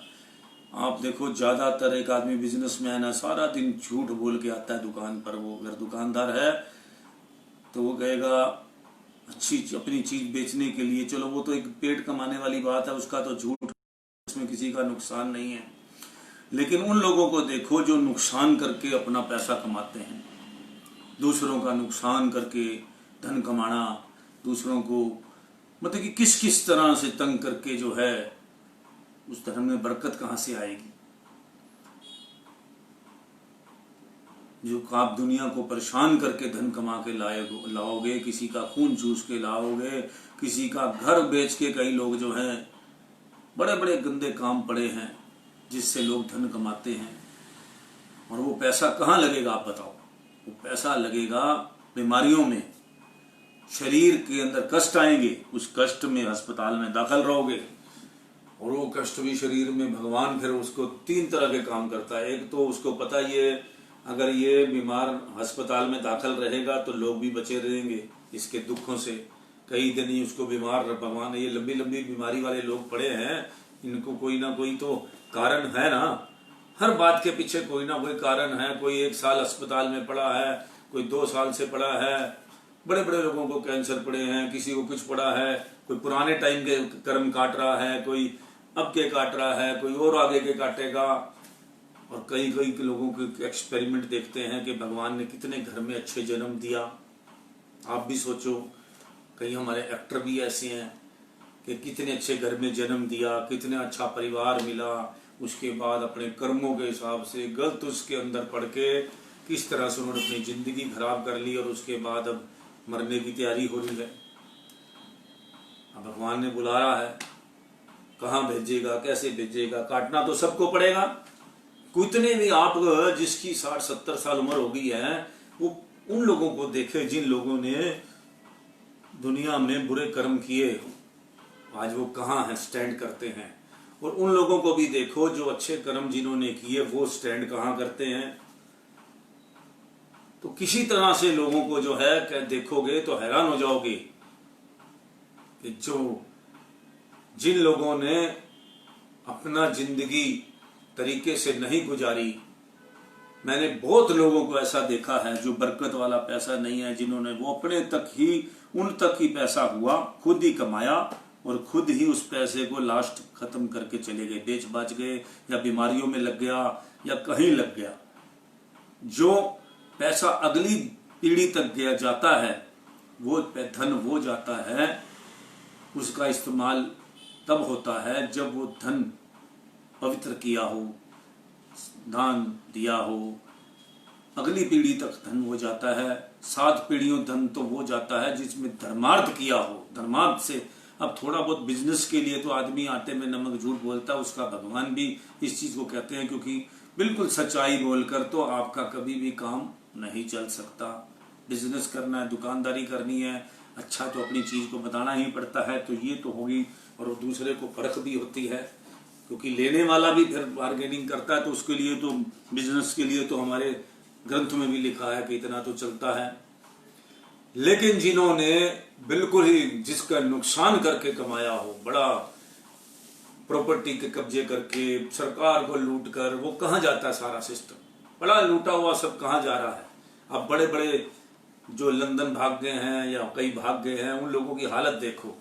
आप देखो, ज्यादातर एक आदमी बिजनेसमैन है, सारा दिन झूठ बोल के आता है दुकान पर। वो अगर दुकानदार है तो वो कहेगा अच्छी अपनी चीज बेचने के लिए, चलो वो तो एक पेट कमाने वाली बात है, उसका तो झूठ, उसमें किसी का नुकसान नहीं है। लेकिन उन लोगों को देखो जो नुकसान करके अपना पैसा कमाते हैं, दूसरों का नुकसान करके धन कमाना, दूसरों को मतलब कि किस किस तरह से तंग करके जो है, उस धर्म में बरकत कहां से आएगी। जो आप दुनिया को परेशान करके धन कमा के लाओगे, किसी का खून चूस के लाओगे, किसी का घर बेच के, कई लोग जो हैं बड़े बड़े गंदे काम पड़े हैं जिससे लोग धन कमाते हैं। और वो पैसा कहाँ लगेगा आप बताओ? वो पैसा लगेगा बीमारियों में, शरीर के अंदर कष्ट आएंगे, उस कष्ट में अस्पताल में दाखिल रहोगे। और वो कष्ट भी शरीर में भगवान फिर उसको 3 तरह के काम करता है। एक तो उसको पता ये, अगर ये बीमार अस्पताल में दाखिल रहेगा तो लोग भी बचे रहेंगे इसके दुखों से, कई दिन ही उसको बीमार, भगवान ये लंबी लंबी बीमारी वाले लोग पड़े हैं, इनको कोई ना कोई तो कारण है ना, हर बात के पीछे कोई ना कोई कारण है। कोई 1 साल अस्पताल में पड़ा है, कोई 2 साल से पड़ा है, बड़े बड़े लोगों को कैंसर पड़े हैं, किसी को कुछ पड़ा है, कोई पुराने टाइम के कर्म काट रहा है, कोई अब के काट रहा है, कोई और आगे के काटेगा। और कई कई लोगों के एक्सपेरिमेंट देखते हैं कि भगवान ने कितने घर में अच्छे जन्म दिया। आप भी सोचो, कई हमारे एक्टर भी ऐसे हैं कि कितने अच्छे घर में जन्म दिया, कितने अच्छा परिवार मिला, उसके बाद अपने कर्मों के हिसाब से गलत उसके अंदर पड़ के किस तरह से उन्होंने अपनी जिंदगी खराब कर ली और उसके बाद अब मरने की तैयारी हो रही है। अब भगवान ने बुलाया है कहाँ भेजेगा, कैसे भेजेगा, काटना तो सबको पड़ेगा। कितने भी आप जिसकी 60-70 साल उम्र हो गई है, वो उन लोगों को देखे जिन लोगों ने दुनिया में बुरे कर्म किए, आज वो कहाँ हैं, स्टैंड करते हैं। और उन लोगों को भी देखो जो अच्छे कर्म जिन्होंने किए, वो स्टैंड कहाँ करते हैं। तो किसी तरह से लोगों को जो है देखोगे तो हैरान हो जाओगे कि जो जिन लोगों ने अपना जिंदगी तरीके से नहीं गुजारी, मैंने बहुत लोगों को ऐसा देखा है जो बरकत वाला पैसा नहीं है, जिन्होंने वो अपने तक ही, उन तक ही पैसा हुआ, खुद ही कमाया और खुद ही उस पैसे को लास्ट खत्म करके चले गए, बेच बाच गए या बीमारियों में लग गया या कहीं लग गया। जो पैसा अगली पीढ़ी तक गया जाता है, वो धन वो जाता है, उसका इस्तेमाल तब होता है जब वो धन पवित्र किया हो, दान दिया हो, अगली पीढ़ी तक धन हो जाता है। 7 पीढ़ियों धन तो वो जाता है जिसमें धर्मार्थ किया हो। धर्मार्थ से अब थोड़ा बहुत बिजनेस के लिए तो आदमी आटे में नमक झूठ बोलता है, उसका भगवान भी इस चीज को कहते हैं, क्योंकि बिल्कुल सच्चाई बोलकर तो आपका कभी भी काम नहीं चल सकता। बिजनेस करना है, दुकानदारी करनी है, अच्छा तो अपनी चीज को बताना ही पड़ता है। तो ये तो होगी, और दूसरे को परख भी होती है, क्योंकि लेने वाला भी फिर बार्गेनिंग करता है। तो उसके लिए तो बिजनेस के लिए तो हमारे ग्रंथ में भी लिखा है कि इतना तो चलता है। लेकिन जिन्होंने बिल्कुल ही जिसका नुकसान करके कमाया हो, बड़ा प्रॉपर्टी के कब्जे करके, सरकार को लूट कर, वो कहाँ जाता है सारा सिस्टम, बड़ा लूटा हुआ सब कहाँ जा रहा है। अब बड़े बड़े जो लंदन भाग गए हैं या कई भाग गए हैं, उन लोगों की हालत देखो।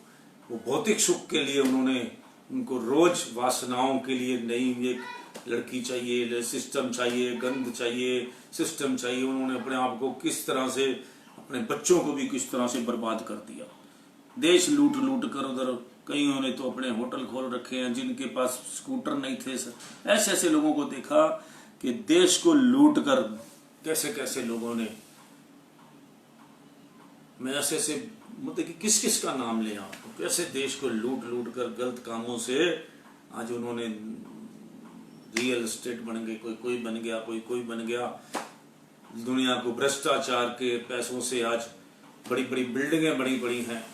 वो भौतिक सुख के लिए उनको रोज वासनाओं के लिए नई एक लड़की चाहिए, सिस्टम चाहिए, गंध चाहिए, सिस्टम चाहिए। उन्होंने अपने आप को किस तरह से, अपने बच्चों को भी किस तरह से बर्बाद कर दिया। देश लूट लूट कर उधर कईयों ने तो अपने होटल खोल रखे हैं, जिनके पास स्कूटर नहीं थे। ऐसे ऐसे लोगों को देखा कि देश को लूट कर कैसे कैसे लोगों ने, मैं ऐसे ऐसे मतलब कि किस किस का नाम ले आऊं, तो कैसे देश को लूट लूट कर गलत कामों से आज उन्होंने रियल एस्टेट बन गए, कोई बन गया, कोई बन गया। दुनिया को भ्रष्टाचार के पैसों से आज बड़ी बड़ी बिल्डिंगें बड़ी बड़ी हैं,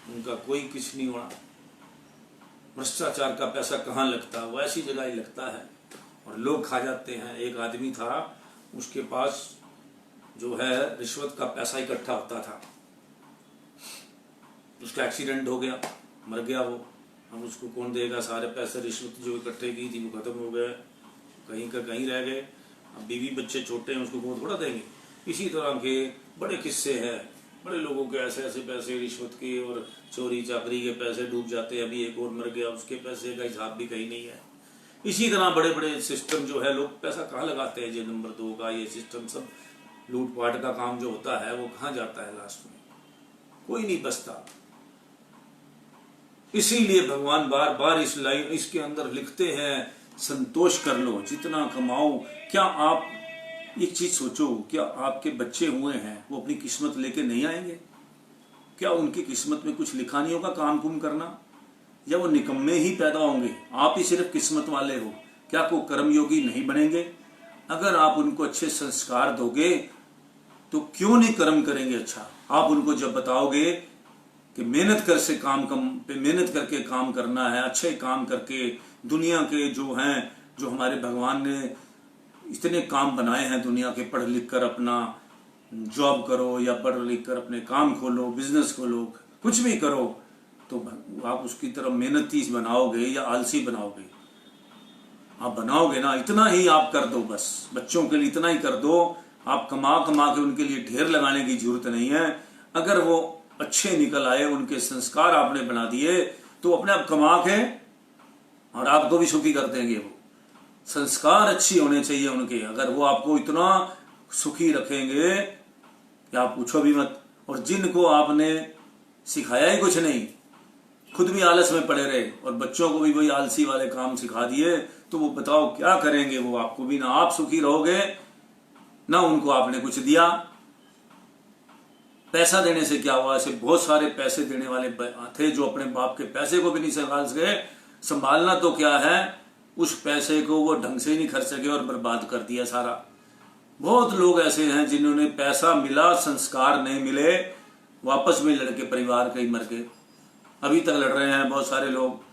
उनका कोई कुछ नहीं हुआ। भ्रष्टाचार का पैसा कहाँ लगता है, वो ऐसी जगह ही लगता है और लोग खा जाते हैं। एक आदमी था, उसके पास जो है रिश्वत का पैसा इकट्ठा होता था, उसका एक्सीडेंट हो गया, मर गया वो। अब उसको कौन देगा, सारे पैसे रिश्वत जो इकट्ठे की थी वो खत्म हो गए, कहीं का कहीं रह गए। अब बीवी बच्चे छोटे हैं, उसको कौन थोड़ा देंगे। इसी तरह के बड़े किस्से हैं, बड़े लोगों के ऐसे ऐसे पैसे रिश्वत के और चोरी चाकरी के पैसे डूब जाते हैं। अभी एक और मर गया, उसके पैसे का हिसाब भी कहीं नहीं है। इसी तरह बड़े बड़े सिस्टम जो है, लोग पैसा कहाँ लगाते हैं। ये नंबर 2 का ये सिस्टम सब लूटपाट का काम जो होता है वो कहाँ जाता है, लास्ट में कोई नहीं बचता। इसीलिए भगवान बार बार इसके अंदर लिखते हैं, संतोष कर लो, जितना कमाओ। क्या आप एक चीज सोचो, क्या आपके बच्चे हुए हैं, वो अपनी किस्मत लेके नहीं आएंगे? क्या उनकी किस्मत में कुछ लिखा नहीं होगा काम कुम करना, या वो निकम्मे ही पैदा होंगे? आप ही सिर्फ किस्मत वाले हो, क्या को कर्मयोगी नहीं बनेंगे? अगर आप उनको अच्छे संस्कार दोगे तो क्यों नहीं कर्म करेंगे अच्छा? आप उनको जब बताओगे कि मेहनत करके काम करना है, अच्छे काम करके, दुनिया के जो हैं, जो हमारे भगवान ने इतने काम बनाए हैं दुनिया के, पढ़ लिख कर अपना जॉब करो या पढ़ लिख कर अपने काम खोलो, बिजनेस खोलो, कुछ भी करो, तो आप उसकी तरफ मेहनती बनाओगे या आलसी बनाओगे? आप बनाओगे ना, इतना ही आप कर दो, बस बच्चों के लिए इतना ही कर दो। आप कमा के उनके लिए ढेर लगाने की जरूरत नहीं है। अगर वो अच्छे निकल आए, उनके संस्कार आपने बना दिए, तो अपने आप कमा के और आपको भी सुखी कर देंगे। वो संस्कार अच्छी होने चाहिए उनके, अगर वो आपको इतना सुखी रखेंगे कि आप पूछो भी मत। और जिनको आपने सिखाया ही कुछ नहीं, खुद भी आलस में पड़े रहे और बच्चों को भी वही आलसी वाले काम सिखा दिए, तो वो बताओ क्या करेंगे? वो आपको भी, ना आप सुखी रहोगे ना उनको आपने कुछ दिया। पैसा देने से क्या हुआ? ऐसे बहुत सारे पैसे देने वाले थे जो अपने बाप के पैसे को भी नहीं संभाल सके, संभालना तो क्या है, उस पैसे को वो ढंग से नहीं खर्च सके और बर्बाद कर दिया सारा। बहुत लोग ऐसे हैं जिन्होंने पैसा मिला, संस्कार नहीं मिले, वापस में लड़के परिवार कई मर गए, अभी तक लड़ रहे हैं। बहुत सारे लोग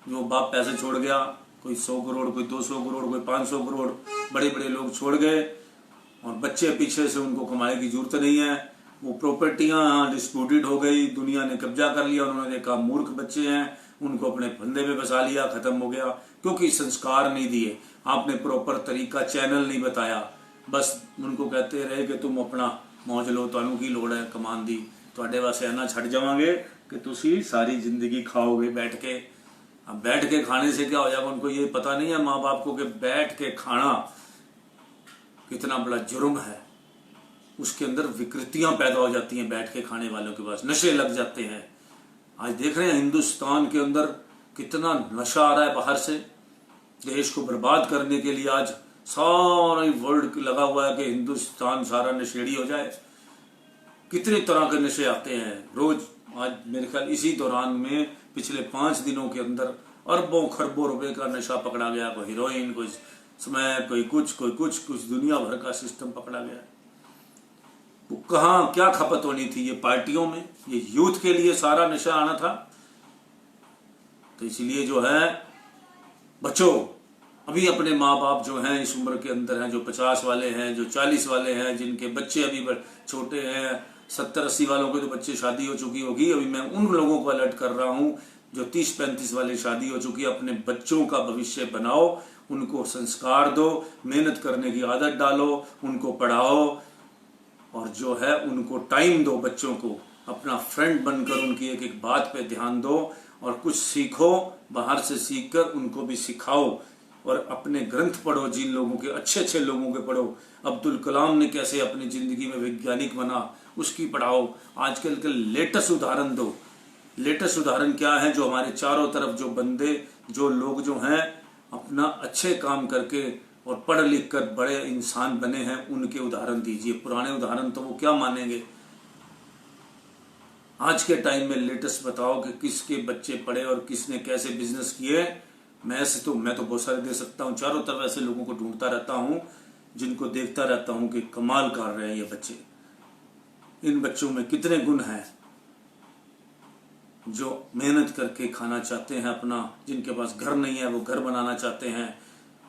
जो बाप पैसे छोड़ गया, कोई 100 करोड़, कोई 200 करोड़, कोई 500 करोड़, बड़े बड़े लोग छोड़ गए और बच्चे पीछे से, उनको कमाने की जरूरत नहीं है। वो प्रॉपर्टियां डिस्प्यूटेड हो गई, दुनिया ने कब्जा कर लिया, उन्होंने देखा मूर्ख बच्चे हैं, उनको अपने फंदे में फंसा लिया, खत्म हो गया। क्योंकि संस्कार नहीं दिए, आपने प्रॉपर तरीका चैनल नहीं बताया, बस उनको कहते रहे कि तुम अपना मौज लो, तुहानू की लोड़ है कमान दी, तुहाडे वास्ते इन्ना छड़ जावांगे कि तुसी सारी जिंदगी खाओगे बैठ के। अब बैठ के खाने से क्या हो जाएगा, उनको ये पता नहीं है माँ बाप को कि बैठ के खाना कितना बड़ा जुर्म है। उसके अंदर विकृतियां पैदा हो जाती हैं, बैठ के खाने वालों के पास नशे लग जाते हैं। आज देख रहे हैं हिंदुस्तान के अंदर कितना नशा आ रहा है बाहर से, देश को बर्बाद करने के लिए आज सारा वर्ल्ड लगा हुआ है कि हिंदुस्तान सारा नशेड़ी हो जाए। कितने तरह के नशे आते हैं रोज। आज मेरे ख्याल इसी दौरान में पिछले 5 दिनों के अंदर अरबों खरबों रुपए का नशा पकड़ा गया। कोई हीरोइन, कोई स्मैक, कोई कुछ दुनिया भर का सिस्टम पकड़ा गया। वो कहाँ क्या खपत होनी थी, ये पार्टियों में, ये यूथ के लिए सारा नशा आना था। तो इसलिए जो है बच्चों, अभी अपने माँ बाप जो हैं इस उम्र के अंदर हैं, जो 50 वाले हैं, जो 40 वाले हैं, जिनके बच्चे अभी छोटे हैं, 70-80 वालों के तो बच्चे शादी हो चुकी होगी। अभी मैं उन लोगों को अलर्ट कर रहा हूं जो 30-35 वाले शादी हो चुकी है। अपने बच्चों का भविष्य बनाओ, उनको संस्कार दो, मेहनत करने की आदत डालो, उनको पढ़ाओ और जो है उनको टाइम दो। बच्चों को अपना फ्रेंड बनकर उनकी एक एक बात पे ध्यान दो और कुछ सीखो, बाहर से सीखकर उनको भी सिखाओ। और अपने ग्रंथ पढ़ो, जिन लोगों के अच्छे लोगों के पढ़ो। अब्दुल कलाम ने कैसे अपनी जिंदगी में वैज्ञानिक बना, उसकी पढ़ाओ। आजकल के लेटेस्ट उदाहरण दो। लेटेस्ट उदाहरण क्या है, जो हमारे चारों तरफ जो बंदे, जो लोग जो हैं अपना अच्छे काम करके और पढ़ लिख कर बड़े इंसान बने हैं, उनके उदाहरण दीजिए। पुराने उदाहरण तो वो क्या मानेंगे। आज के टाइम में लेटेस्ट बताओ कि किसके बच्चे पढ़े और किसने कैसे बिजनेस किए। मैं तो बहुत सारे दे सकता हूँ। चारों तरफ ऐसे लोगों को ढूंढता रहता हूँ जिनको देखता रहता हूँ कि कमाल कर रहे हैं ये बच्चे। इन बच्चों में कितने गुण हैं, जो मेहनत करके खाना चाहते हैं अपना। जिनके पास घर नहीं है वो घर बनाना चाहते हैं।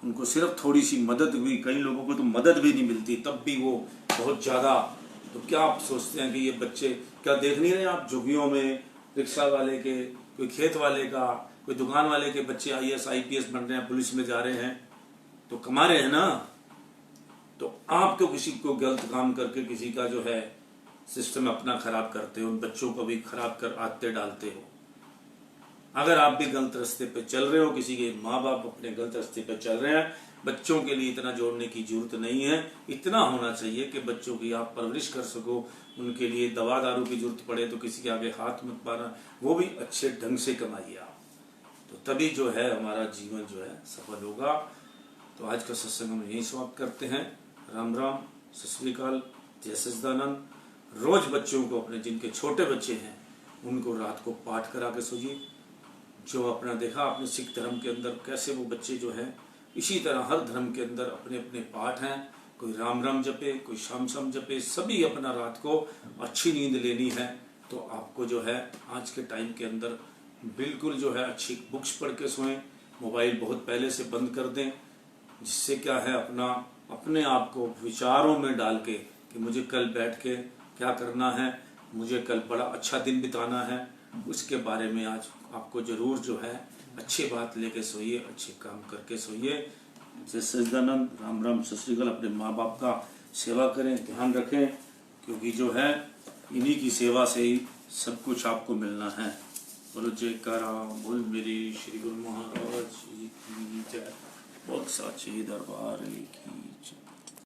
उनको सिर्फ थोड़ी सी मदद भी, कई लोगों को तो मदद भी नहीं मिलती, तब भी वो बहुत ज्यादा। तो क्या आप सोचते हैं कि ये बच्चे क्या देख नहीं रहे आप, झुग्गियों में रिक्शा वाले के, कोई खेत वाले का, कोई दुकान वाले के बच्चे IAS IPS बन रहे हैं, पुलिस में जा रहे हैं, तो कमा रहे हैं ना। तो आप तो किसी को गलत काम करके किसी का जो है सिस्टम अपना खराब करते हो, उन बच्चों को भी खराब कर आते डालते हो। अगर आप भी गलत रास्ते पे चल रहे हो, किसी के माँ बाप अपने गलत रास्ते पे चल रहे हैं, बच्चों के लिए इतना जोड़ने की जरूरत नहीं है। इतना होना चाहिए कि बच्चों की आप परवरिश कर सको। उनके लिए दवा दारू की जरूरत पड़े तो किसी के आगे हाथ मत पाना, वो भी अच्छे ढंग से कमाइए आप, तो तभी जो है हमारा जीवन जो है सफल होगा। तो आज का सत्संग हम यही समाप्त करते हैं। राम राम, सत श्री अकाल, जय सच्चिदानंद। रोज बच्चों को अपने, जिनके छोटे बच्चे हैं, उनको रात को पाठ करा के सोइए। जो अपना देखा आपने सिख धर्म के अंदर कैसे वो बच्चे जो है, इसी तरह हर धर्म के अंदर अपने अपने पाठ हैं। कोई राम राम जपे, कोई श्याम श्याम जपे, सभी अपना रात को अच्छी नींद लेनी है। तो आपको जो है आज के टाइम के अंदर बिल्कुल जो है अच्छी बुक्स पढ़ के सोएं। मोबाइल बहुत पहले से बंद कर दें, जिससे क्या है अपने आप को विचारों में डाल के कि मुझे कल बैठ के क्या करना है, मुझे कल बड़ा अच्छा दिन बिताना है, उसके बारे में आज आपको जरूर जो है अच्छी बात लेके सोइए, अच्छे काम करके सोइए। जय सच्चिदानंद, राम राम, सत श्री अकाल। अपने माँ बाप का सेवा करें, ध्यान रखें, क्योंकि जो है इन्हीं की सेवा से ही सब कुछ आपको मिलना है। बोलो जयकारा, बोल मेरी श्री गुरु महाराज जी की जय, बोल साचे दरबार की जय।